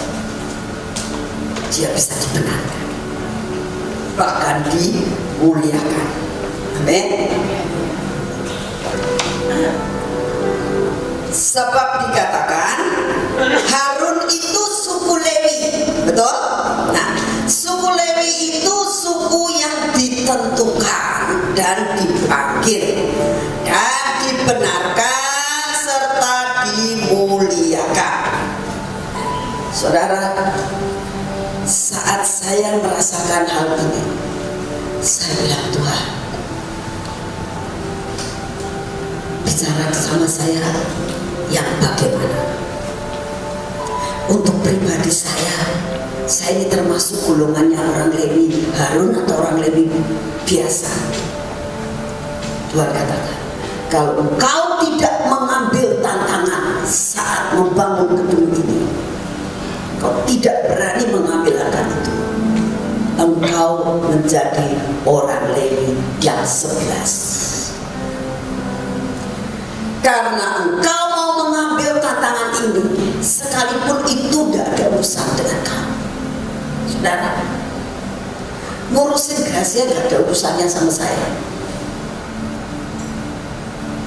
dia bisa dibenarkan, bahkan dimuliakan. Amin. Sebab dikatakan Harun itu suku Lewi, betul? Nah, suku Lewi itu suku yang ditentukan dan dipanggil dan dibenarkan serta dimuliakan. Saudara, saat saya merasakan hal ini, saya bilang, Tuhan, bicara sama saya yang bagaimana? Untuk pribadi saya ini termasuk golongannya orang Lewi Harun atau orang Lewi biasa. Tuhan katakan, kalau engkau tidak mengambil tantangan saat membangun gedung ini, engkau tidak berani mengambil akan itu, engkau menjadi orang Lewi yang 11. Karena engkau mau mengambil tantangan ini, sekalipun itu tidak ada urusan dengan kamu. Saudara, ngurusin Gracia gak ada urusannya sama saya,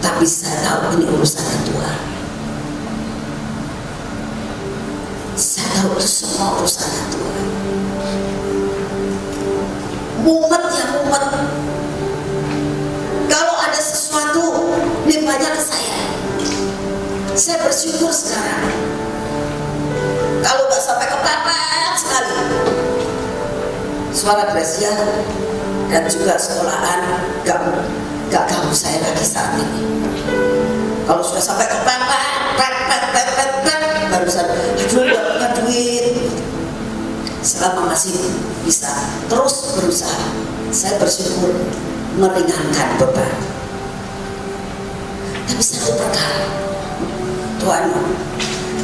tapi saya tahu ini urusannya Tuhan. Saya tahu itu semua urusannya Tuhan. Mumet ya mumet. Kalau ada sesuatu limpahnya ke saya. Saya bersyukur sekarang. Kalau gak sampai kepepet sekali, suara Gracia dan juga sekolahan gak ganggu saya lagi saat ini. Kalau sudah sampai kepepet, baru sadar, aduh gak punya duit. Selama masih bisa terus berusaha, saya bersyukur meringankan beban. Tapi satu perkara, Tuhan,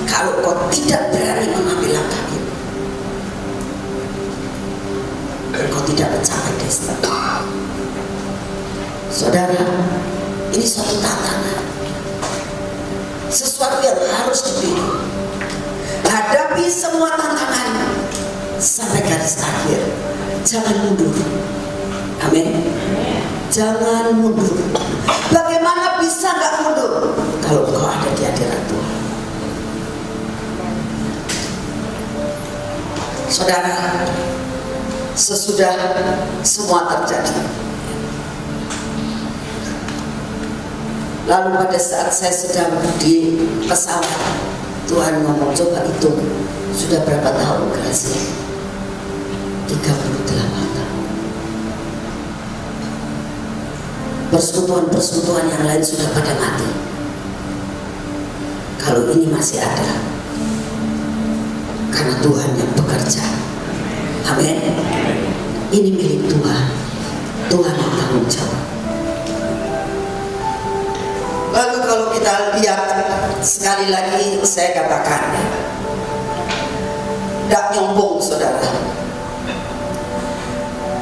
kalau kau tidak berani mengambil langkah ini, kau tidak mencapai destiny. Saudara, ini suatu tantangan, sesuatu yang harus dipilih. Hadapi semua tantangan sampai garis akhir. Jangan mundur. Amin. Jangan mundur. Bagaimana bisa gak mundur kalau kau ada di hadirat Tuhan? Saudara, sesudah semua terjadi, lalu pada saat saya sedang di pesawat, Tuhan ngomong, coba hitung sudah berapa tahun Gracia? 38 tahun. Persekutuan-persekutuan yang lain sudah pada mati. Kalau ini masih ada, karena Tuhan yang bekerja. Amin. Ini milik Tuhan. Tuhan yang tanggung jawab. Lalu kalau kita lihat sekali lagi, saya katakan, tidak nyombong saudara,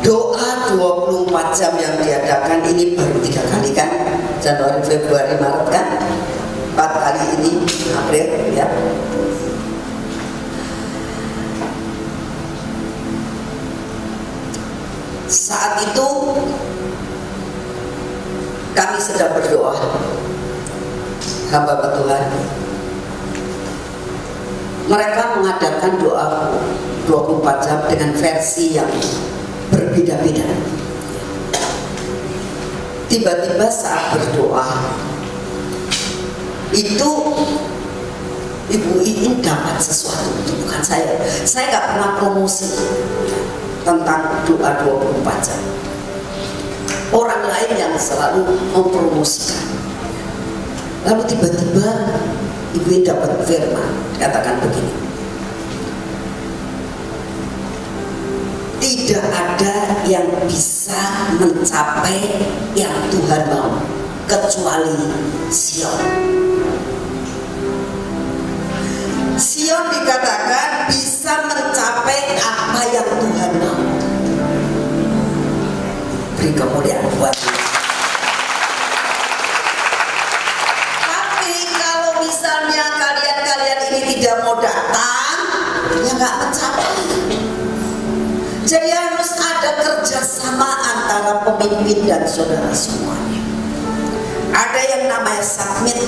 doa 24 jam yang diadakan ini baru 3 kali kan, Januari, Februari, Maret kan, 4 kali ini April ya. Saat itu kami sedang berdoa, hamba Tuhan. Mereka mengadakan doa 24 jam dengan versi yang berbeda-beda. Tiba-tiba saat berdoa itu Ibu Iin dapat sesuatu. Itu bukan saya nggak pernah promosi tentang doa 24 jam. Orang lain yang selalu mempromosikan. Lalu tiba-tiba Ibu Iin dapat firman, katakan begini, tidak ada yang bisa mencapai yang Tuhan mau kecuali Sion. Sion dikatakan bisa mencapai apa yang Tuhan mau. Beri kemuliaan buat Tuhan. Tapi kalau misalnya kalian ini tidak mau datang, ya nggak mencapai. Jadi harus ada kerjasama antara pemimpin dan saudara semuanya. Ada yang namanya submit,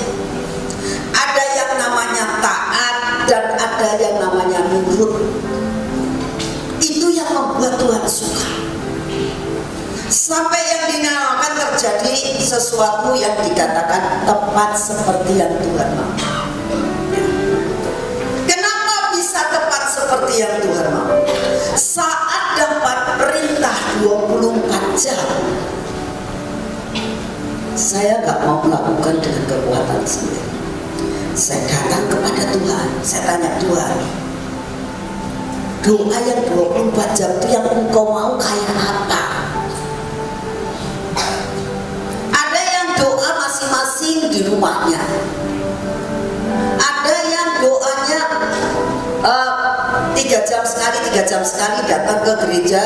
ada yang namanya taat, dan ada yang namanya nurut. Itu yang membuat Tuhan suka. Sampai yang dinamakan terjadi sesuatu yang dikatakan tepat seperti yang Tuhan mau. Kenapa bisa tepat seperti yang Tuhan mau? Saat dapat perintah 24 jam, saya gak mau melakukan dengan kekuatan sendiri. Saya datang kepada Tuhan, saya tanya Tuhan, doa yang 24 jam itu yang Engkau mau kayak apa? Ada yang doa masing-masing di rumahnya, ada yang doanya 3 jam sekali datang ke gereja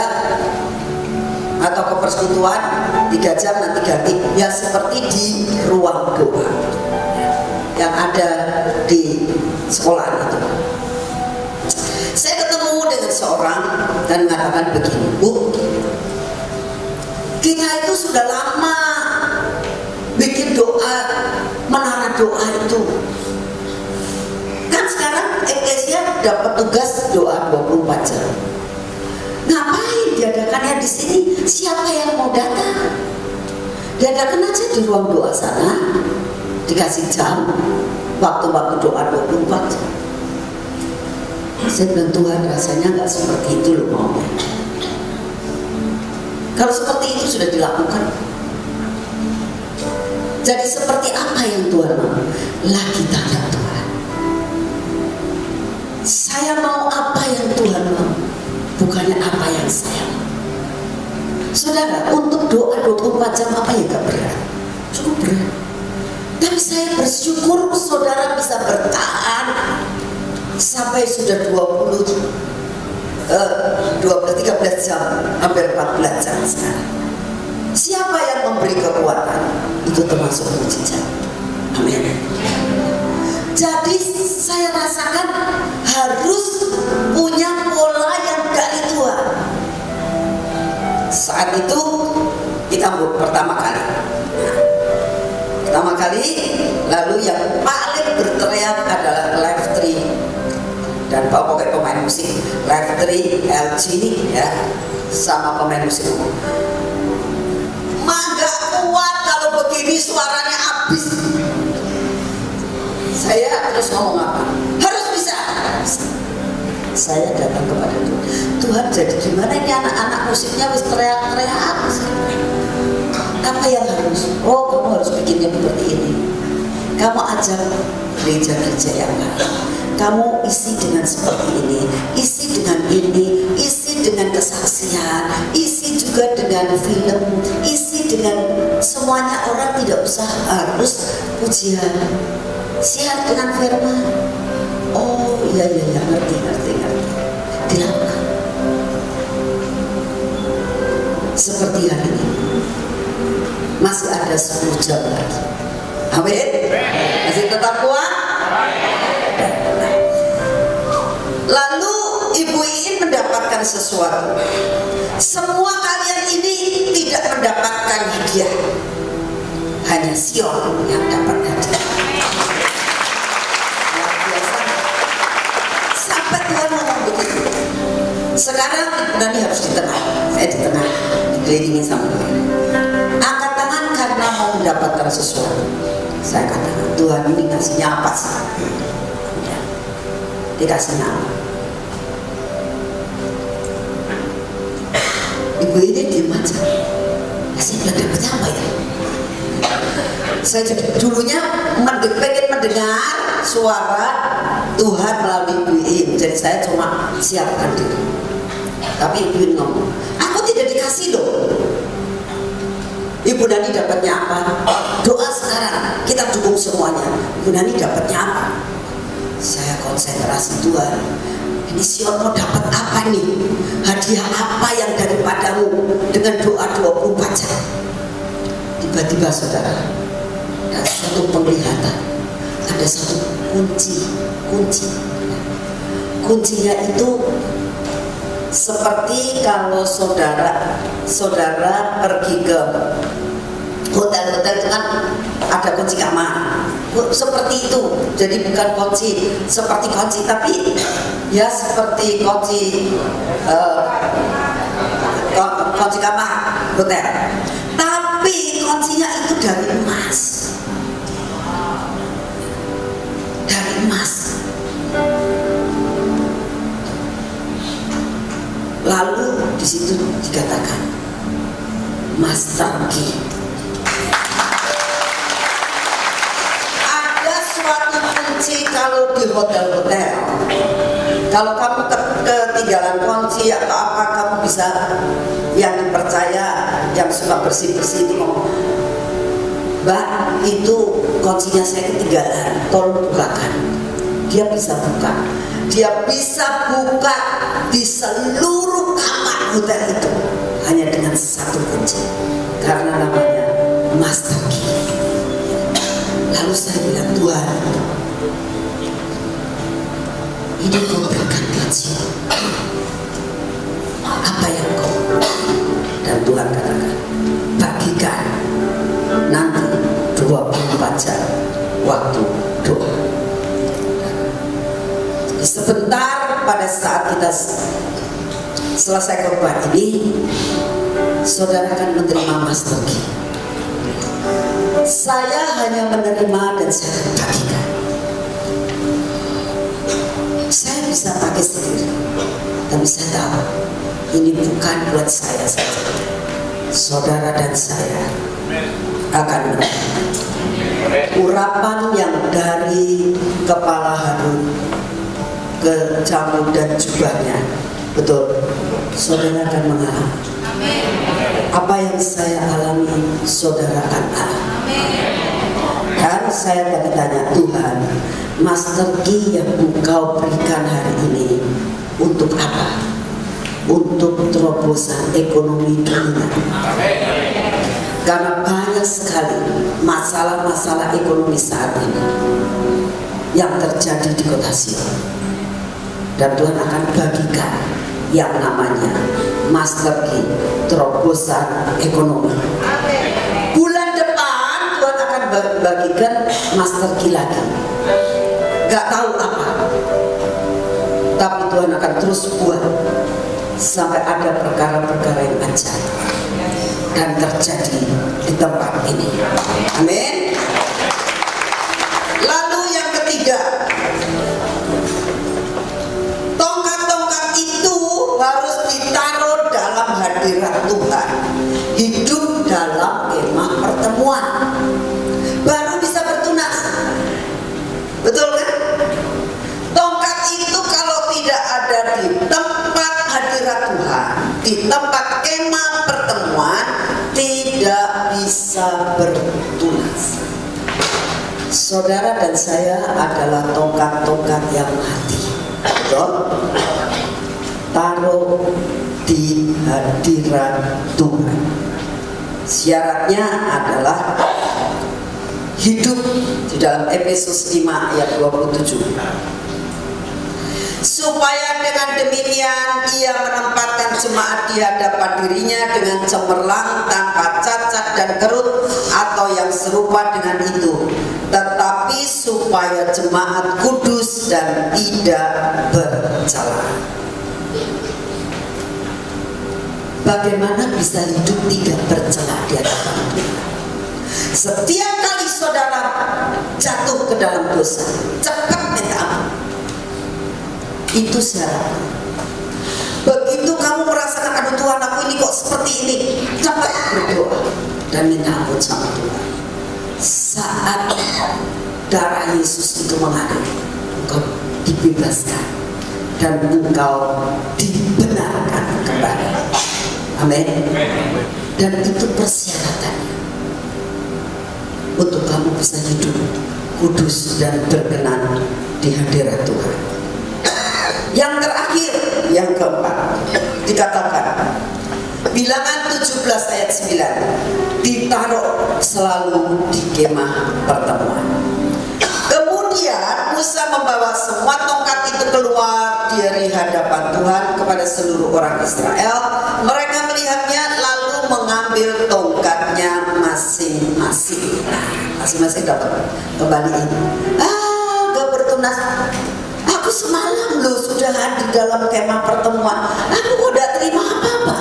atau ke persekutuan, 3 jam nanti ganti, ya seperti di ruang doa yang ada di sekolah itu. Saya ketemu dengan seorang dan mengatakan begini, Bu, kita itu sudah lama bikin doa, menara doa itu. Kan sekarang Eklesia dapat tugas doa 24 jam. Ngapain diadakannya di sini? Siapa yang mau datang? Diadakan aja di ruang doa sana, dikasih jam, waktu-waktu doa 24 jam. Saya bilang, Tuhan rasanya nggak seperti itu loh maunya. Kalau seperti itu sudah dilakukan, jadi seperti apa yang Tuhan mau? Lagi tanya Tuhan, saya mau apa yang Tuhan mau, bukannya apa yang saya mau. Saudara, untuk doa 24 jam apa ya gak berat? Cukup berat. Tapi saya bersyukur saudara bisa bertahan sampai sudah 13 jam, hampir 14 jam sekarang. Siapa yang memberi kekuatan? Itu termasuk mujizat. Amin. Jadi saya rasakan harus punya pola yang dari Tuhan. Saat itu kita pertama kali, lalu yang paling berteriak adalah Live 3 dan pokoknya pemain musik Live 3, LG ya, sama pemain musik umum. Gak kuat kalau begini, suaranya habis. Saya terus ngomong apa? Harus bisa. Saya datang kepada Tuhan. Tuhan, jadi gimana ini anak-anak musiknya wis teriak-teriak? Apa yang harus? Oh, kamu harus bikinnya seperti ini. Kamu ajak gereja-gereja yang lain. Kamu isi dengan seperti ini, isi dengan ini, isi dengan kesaksian, isi juga dengan film, isi dengan semuanya orang tidak usah harus pujian, siar dengan firman. Oh iya ngerti. Dilakukan seperti hari ini. Masih ada 10 jam lagi. Amin. Masih tetap kuat. Lalu Ibu Iin mendapatkan sesuatu. Semua kalian ini tidak mendapatkan hadiah, hanya Sion yang dapat hadiah. Luar biasa. Sampai Tuhan ngomong begitu. Sekarang Nani harus di tengah. Saya di tengah, dikelilingi sama Tuhan. Angkat tangan karena mau mendapatkan sesuatu. Saya katakan, Tuhan ini kasihnya apa sih? Dikasih nama. Ibu ini diem aja. Saya bilang dapetnya apa ya? Saya jadi dulunya pengen mendengar suara Tuhan melalui Ibu Iin. Jadi saya cuma siapkan diri. Tapi Ibu Iin ngomong, aku tidak dikasih loh. Ibu Nani dapatnya apa? Doa sekarang, kita dukung semuanya. Ibu Nani dapatnya apa? Saya konsentrasi Tuhan. Ini Sion mau dapat apa nih? Hadiah apa yang daripadamu dengan doa 24 jam? Tiba-tiba saudara, ada suatu penglihatan, ada satu kunci. Kuncinya itu seperti kalau saudara pergi ke hotel-hotel itu kan ada kunci kamar. Seperti itu, jadi bukan kunci seperti kunci, tapi ya seperti kunci kamar hotel, tapi kuncinya itu dari emas. Lalu di situ dikatakan Master Key. Kalau di hotel-hotel, kalau kamu ketinggalan kunci atau apa, kamu bisa, yang dipercaya, yang suka bersih-bersih itu ngomong, Mbak, itu kuncinya saya ketinggalan, tolong bukakan. Dia bisa buka. Dia bisa buka di seluruh kamar hotel itu hanya dengan satu kunci, karena namanya Master Key. Lalu saya bilang, Tuhan, ini kau berikan kunci. Apa yang kau? Dan Tuhan katakan, bagikan nanti 24 jam waktu doa. Sebentar pada saat kita selesai khotbah ini, saudara akan menerima Master Key. Saya hanya menerima dan saya akan bagikan. Saya bisa pakai sendiri, tapi saya tahu ini bukan buat saya saja. Saudara dan saya akan menerima urapan yang dari kepala Harun ke cambuk dan jubahnya. Betul, saudara akan mengalami apa yang saya alami, saudara akan alami. Dan saya tadi tanya, Tuhan, Master Key yang Engkau berikan hari ini untuk apa? Untuk terobosan ekonomi dunia. Karena banyak sekali masalah-masalah ekonomi saat ini yang terjadi di kota Sion. Dan Tuhan akan bagikan yang namanya Master Key, terobosan ekonomi. Bulan depan Tuhan akan bagikan Master Key lagi. Gak tahu apa, tapi Tuhan akan terus buat sampai ada perkara-perkara yang ajaib dan terjadi di tempat ini. Amin. Lalu yang ketiga, tongkat-tongkat itu harus ditaruh dalam hadirat Tuhan, hidup dalam kemah pertemuan, baru bisa bertunas. Betul kan? Tongkat itu kalau tidak ada di tempat hadirat Tuhan, di tempat kemah pertemuan, tidak bisa bertunas. Saudara dan saya adalah tongkat-tongkat yang mati. Betul? Taruh di hadirat Tuhan. Syaratnya adalah hidup di dalam Efesus 5 ayat 27. Supaya dengan demikian ia menempatkan jemaat di hadapan dirinya dengan cemerlang, tanpa cacat dan kerut atau yang serupa dengan itu, tetapi supaya jemaat kudus dan tidak bercela. Bagaimana bisa hidup tidak bercela di hadapan Tuhan? Setiap kali saudara jatuh ke dalam dosa, cepat minta ampun. Itu syarat. Begitu kamu merasakan, aduh Tuhan, aku ini kok seperti ini, cepat berdoa dan minta ampun sama Tuhan. Saat darah Yesus itu mengalir, engkau dibebaskan dan engkau dibenarkan kembali. Amin. Dan itu persyaratannya untuk kamu bisa hidup kudus dan berkenan di hadirat Tuhan. Yang terakhir, yang keempat, dikatakan Bilangan 17 ayat 9, ditaruh selalu di kemah pertemuan. Kemudian Musa membawa semua tongkat itu keluar dari hadapan Tuhan kepada seluruh orang Israel. Mereka melihatnya lalu mengambil tongkatnya masing-masing. Masing-masing dapat kembali ini. Gak bertunas. Aku semalam loh sudah hadir dalam kemah pertemuan. Aku udah terima apa-apa.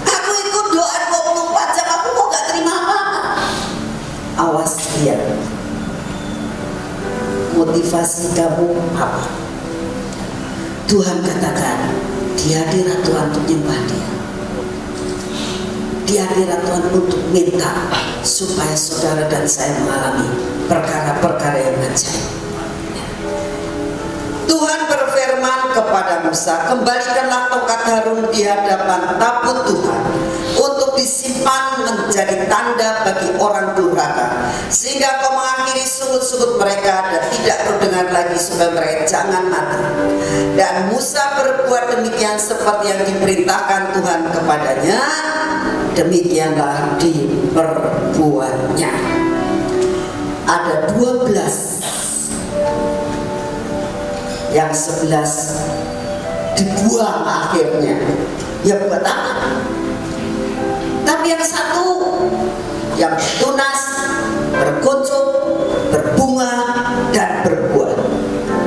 Aku ikut doa 24 jam. Aku kok gak terima apa-apa. Awas dia. Motivasi kamu apa? Tuhan katakan di hadirat Tuhan untuk nyembah Dia. Di hadirat Tuhan untuk minta supaya saudara dan saya mengalami perkara-perkara yang ajaib. Tuhan berfirman kepada Musa, kembalikanlah tongkat Harun di hadapan tabut Tuhan untuk disimpan menjadi tanda bagi orang durhaka, sehingga kau mengakhiri sungut-sungut mereka dan tidak terdengar lagi supaya mereka jangan mati. Dan Musa berbuat demikian seperti yang diperintahkan Tuhan kepadanya, demikianlah diperbuatnya. Ada 12, yang 11 dibuang akhirnya. Ya buat apa? Tapi yang satu yang tunas, berkuncup, berbunga dan berbuah,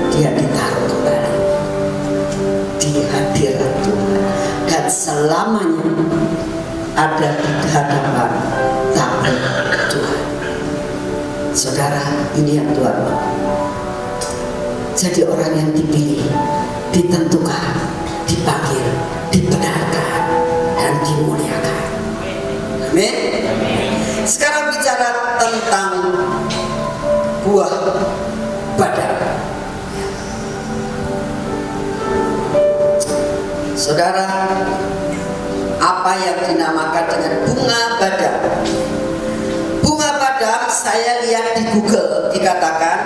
dia ditaruh kembali di hadirat Tuhan dan selamanya ada di hadapan tabut Tuhan. Saudara, ini yang Tuhan mau. Jadi orang yang dipilih, ditentukan, dipanggil, dibenarkan, dan dimuliakan. Amin. Sekarang bicara tentang buah badan. Saudara, apa yang dinamakan dengan bunga badan? Bunga badan saya lihat di Google dikatakan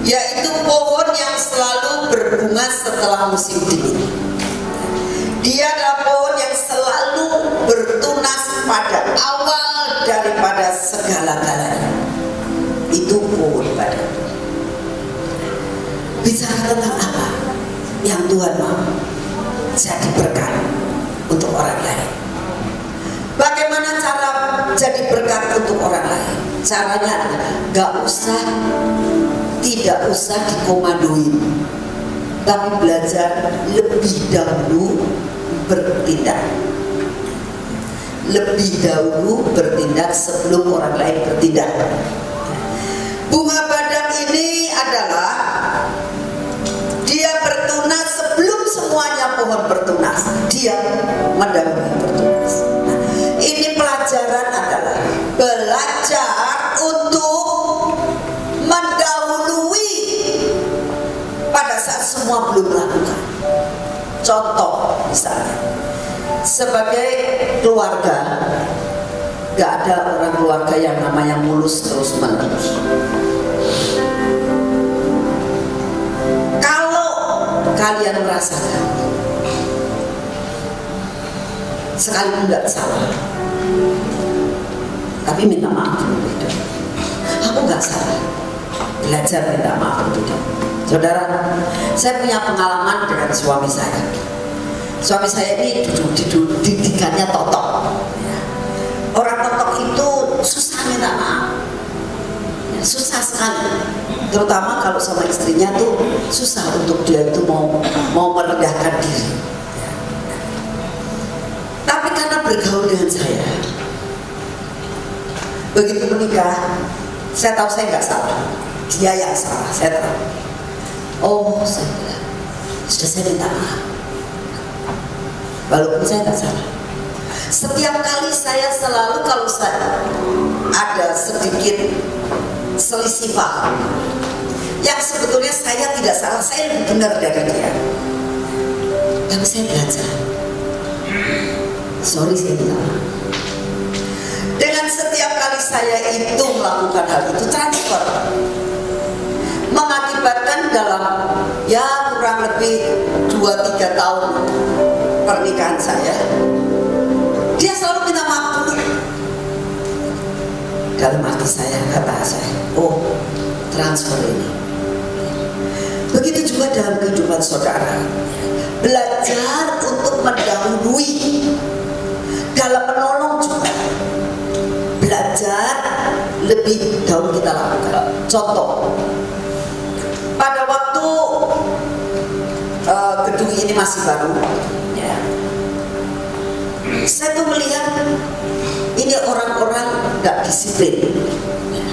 yaitu pohon yang selalu berbunga setelah musim dingin. Dia adalah pohon yang selalu bertunas pada awal daripada segala-galanya. Itu pohon badan. Bicara tentang apa yang Tuhan mau jadi berkat untuk orang lain. Bagaimana cara jadi berkat untuk orang lain? Caranya tidak usah dikomandoin, tapi belajar lebih dahulu bertindak. Lebih dahulu bertindak sebelum orang lain bertindak. Bunga badan ini adalah dia bertunas sebelum semuanya pohon bertunas. Dia mendahului bertunas. Nah, ini pelajaran adalah belajar untuk mendahului pada saat semua belum melakukan. Contoh misalnya, sebagai keluarga, gak ada orang keluarga yang namanya mulus terus menerus. Kalau kalian merasakan sekalipun gak salah, tapi minta maaf dulu. Aku gak salah, belajar minta maaf dulu. Saudara, saya punya pengalaman dengan suami saya. Suami saya ini didikannya totok. Orang totok itu susah minta maaf, susah sekali. Terutama kalau sama istrinya tuh susah untuk dia itu mau merendahkan diri. Tapi karena bergaul dengan saya, begitu menikah, saya tahu saya nggak salah, dia yang salah. Saya tahu. Oh, saya bilang, sudah saya minta maaf. Walaupun saya nggak salah. Setiap kali saya selalu kalau saya ada sedikit selisih paham, yang sebetulnya saya tidak salah, saya lebih benar dari dia. Tapi saya belajar. Sorry, saya minta maaf. Dengan setiap kali saya itu melakukan hal itu transfer, mengakibatkan dalam ya kurang lebih 2-3 tahun pernikahan saya, dia selalu minta maaf dulu. Dalam hati saya, kata saya, oh transfer ini. Begitu juga dalam kehidupan saudara, belajar untuk mendahului dalam menolong juga. Belajar lebih dahulu kita lakukan. Contoh, pada waktu gedung ini masih baru, ya, saya tuh melihat ini orang-orang gak disiplin, ya.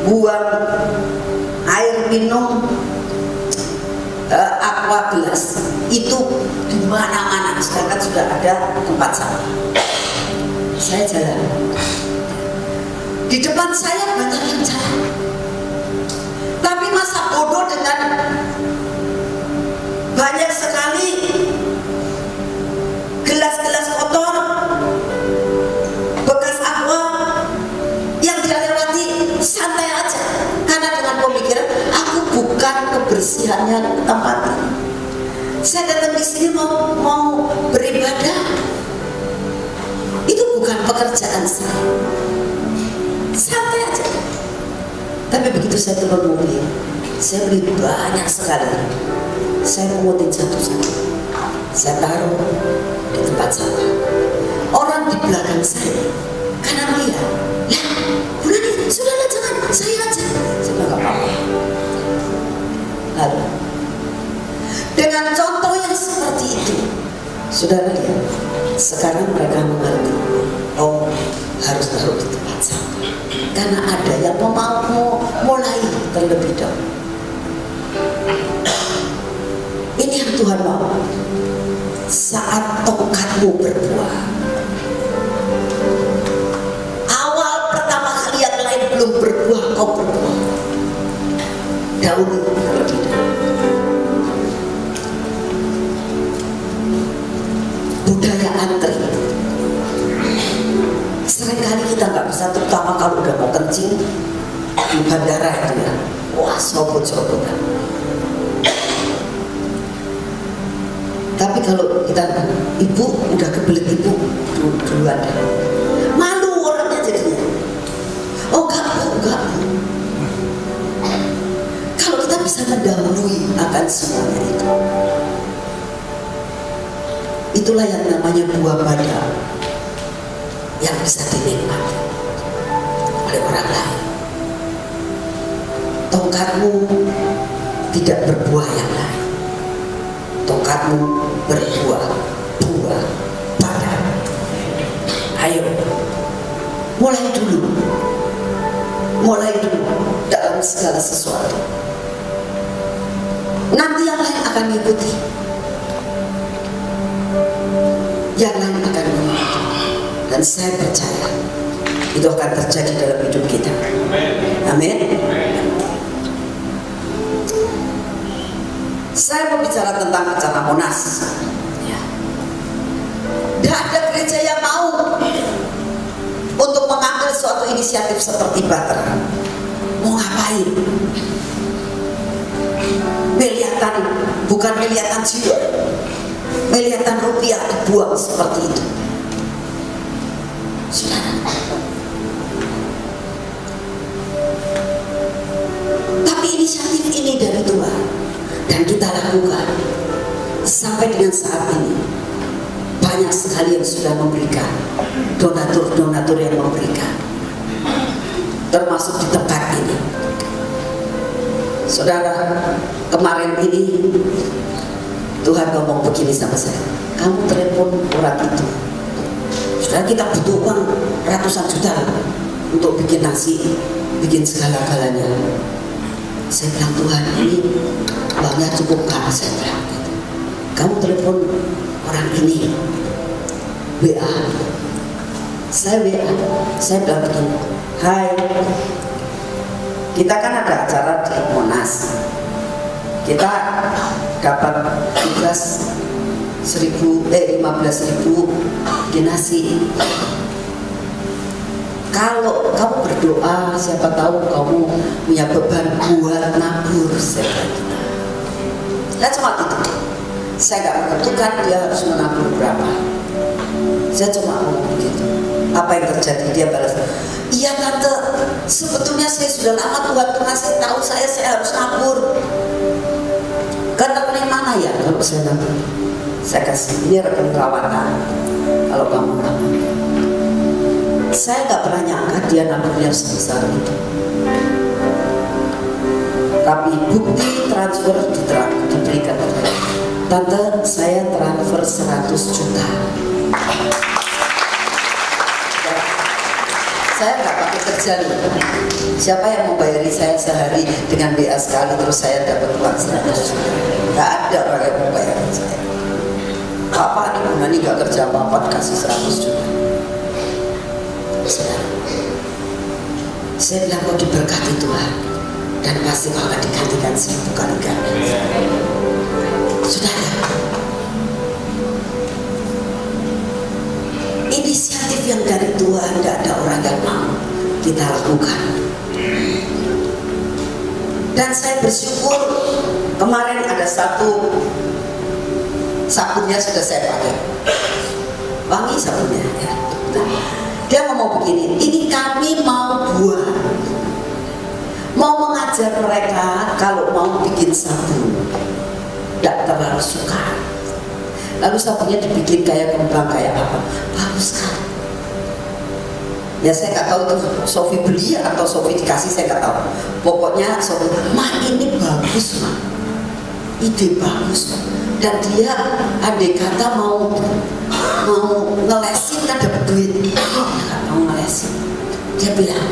Buang air minum aqua gelas itu di mana-mana, sedangkan sudah ada tempat sampah. Saya jalan, di depan saya banyak yang jalan, tapi masa bodoh dengan banyak sekali gelas-gelas kotor bekas aqua yang dia lewati santai aja, karena dengan pemikiran aku bukan kebersihannya tempat ini. Saya datang di sini mau beribadah, itu bukan pekerjaan saya, santai aja. Tapi begitu saya turun mobil, saya beli banyak sekali. Saya mengutin satu-satu, saya taruh di tempat sampah. Orang di belakang saya karena melihat, ya udah nih, sudahlah, jangan, saya aja. Saya bilang gak apa-apa. Lalu dengan contoh yang seperti itu, saudara lihat, sekarang mereka mengerti, oh harus taruh di tempat sampah, karena ada yang mau mulai terlebih dahulu. Ini yang Tuhan mau. Saat tongkatmu berbuah, awal pertama kali yang lain belum berbuah, kau berbuah. Dahulu terlebih dahulu. Budaya antri. Seringkali kita nggak bisa, terutama kalau udah mau kencing di bandara itu ya. Wah, sobot-sobotan. Tapi kalau kita, ibu udah kebelet, ibu duluan, malu orangnya jadinya. Oh enggak bu, enggak bu. Kalau kita bisa mendahului akan semuanya itu, itulah yang namanya buah bada yang bisa dinikmati oleh orang lain. Tongkatmu tidak berbuah yang lain, tongkatmu berbuah buah pada. Ayo, mulai dulu dalam segala sesuatu. Nanti yang lain akan mengikuti, dan saya percaya itu akan terjadi dalam hidup kita. Amin. Saya mau bicara tentang acara Monas. Ya. Tidak ada gereja yang mau untuk mengambil suatu inisiatif seperti Batra. Mau ngapain? Miliatan, bukan miliatan jiwa, miliatan rupiah dibuang seperti itu. Saudara, tapi inisiatif ini dari Tuhan dan kita lakukan sampai dengan saat ini. Banyak sekali yang sudah memberikan, donatur-donatur yang memberikan, termasuk di tempat ini. Saudara, kemarin ini Tuhan ngomong begini sama saya, kamu telepon orang itu. Saudara, kita butuh uang ratusan juta untuk bikin nasi, bikin segala-galanya. Saya bilang, Tuhan, ini uangnya cukup kan? Saya bilang, kamu telepon orang ini, WA. Saya WA, saya bilang begini, hai, kita kan ada acara di Monas, kita dapat tugas 15.000 dinasi. Kalau kamu berdoa, siapa tahu kamu punya beban buat nabur. Saya cuma gitu. Saya nggak menentukan dia harus menabur berapa. Saya cuma mau begitu. Apa yang terjadi? Dia balas, iya tante, sebetulnya saya sudah lama Tuhan ngasih tahu saya harus nabur. Karena rekening mana ya kalau saya nabur? Saya kasih, ini rekening rawatan. Kalau kamu nabur, saya nggak pernah nyangka dia naburnya sebesar itu. Tapi bukti transfer diberikan. Tante, saya transfer 100 juta. Saya nggak pakai kerja nih. Siapa yang membayari saya sehari dengan BA sekali terus saya dapat uang 100 juta? Nggak ada orang yang membayar saya. Bapak ini Bunani nggak kerja apa-apa dikasih 100 juta. Saya bilang mau diberkati Tuhan dan pasti kau akan digantikan 1000 kali ganda. Saudara, inisiatif yang dari Tuhan tidak ada orang yang mau kita lakukan. Dan saya bersyukur kemarin ada satu sabunnya sudah saya pakai, wangi sabunnya ya. Dia ngomong begini, ini kami mau buat, mau mengajar mereka kalau mau bikin sabun tidak terlalu suka. Lalu sabunnya dibikin kayak kembang kayak apa, bagus kan? Ya saya nggak tahu itu Sofi beli atau Sofi dikasih, saya nggak tahu. Pokoknya Sofi, mah ini bagus mah, ide bagus. Dan dia andai kata mau ngelesin kan dapat duit, nggak mau ngelesin. Dia bilang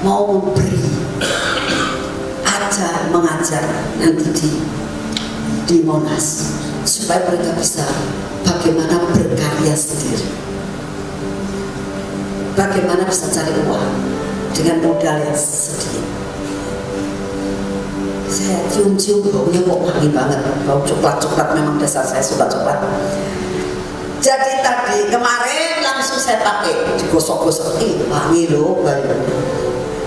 mau memberi, mengajar nanti di Monas supaya mereka bisa bagaimana berkarya sendiri, bagaimana bisa cari uang dengan modal yang sedikit. Saya cium-cium baunya kok wangi banget, bau coklat-coklat, memang dasar saya suka coklat. Jadi tadi kemarin langsung saya pakai, digosok-gosok, wangi loh banget.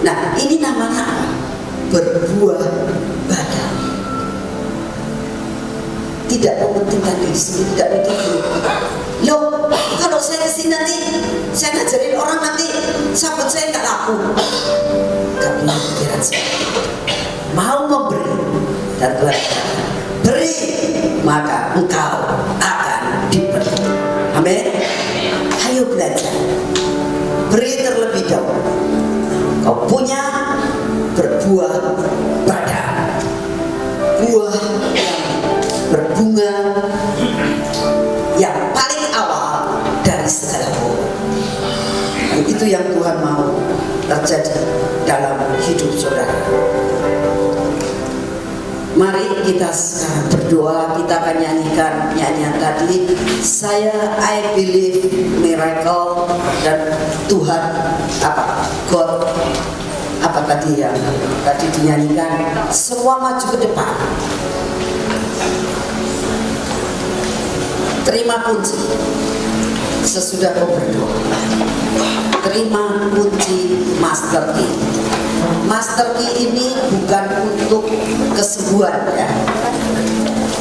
Nah ini namanya apa? Berbuah badan. Tidak mementingkan diri sendiri, tidak mementingkan. Loh, kalau saya kesini nanti saya ngajarin orang nanti sabun saya nggak laku. Gak punya pikiran saya. Mau memberi dan Tuhan beri, maka engkau akan diberi. Amin. Ayo belajar, beri terlebih dahulu. Kau punya berbuah badan, buah yang berbunga yang paling awal dari segala buah. Dan itu yang Tuhan mau terjadi dalam hidup saudara. Mari kita sekarang berdoa. Kita akan nyanyikan nyanyian tadi, I believe miracle, dan Tuhan God tadi yang tadi dinyanyikan. Semua maju ke depan, terima kunci. sesudah kau berdoa, terima kunci master key. Master key ini bukan untuk kesembuhan ya.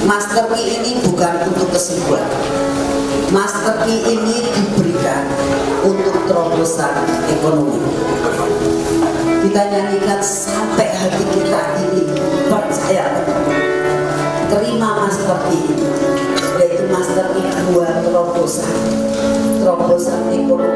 Master key ini bukan untuk kesembuhan. Master key ini diberikan untuk terobosan ekonomi. Kita nyanyikan sampai hati kita ini percaya. Terima master key ini, yaitu master key buat terobosan ekonomi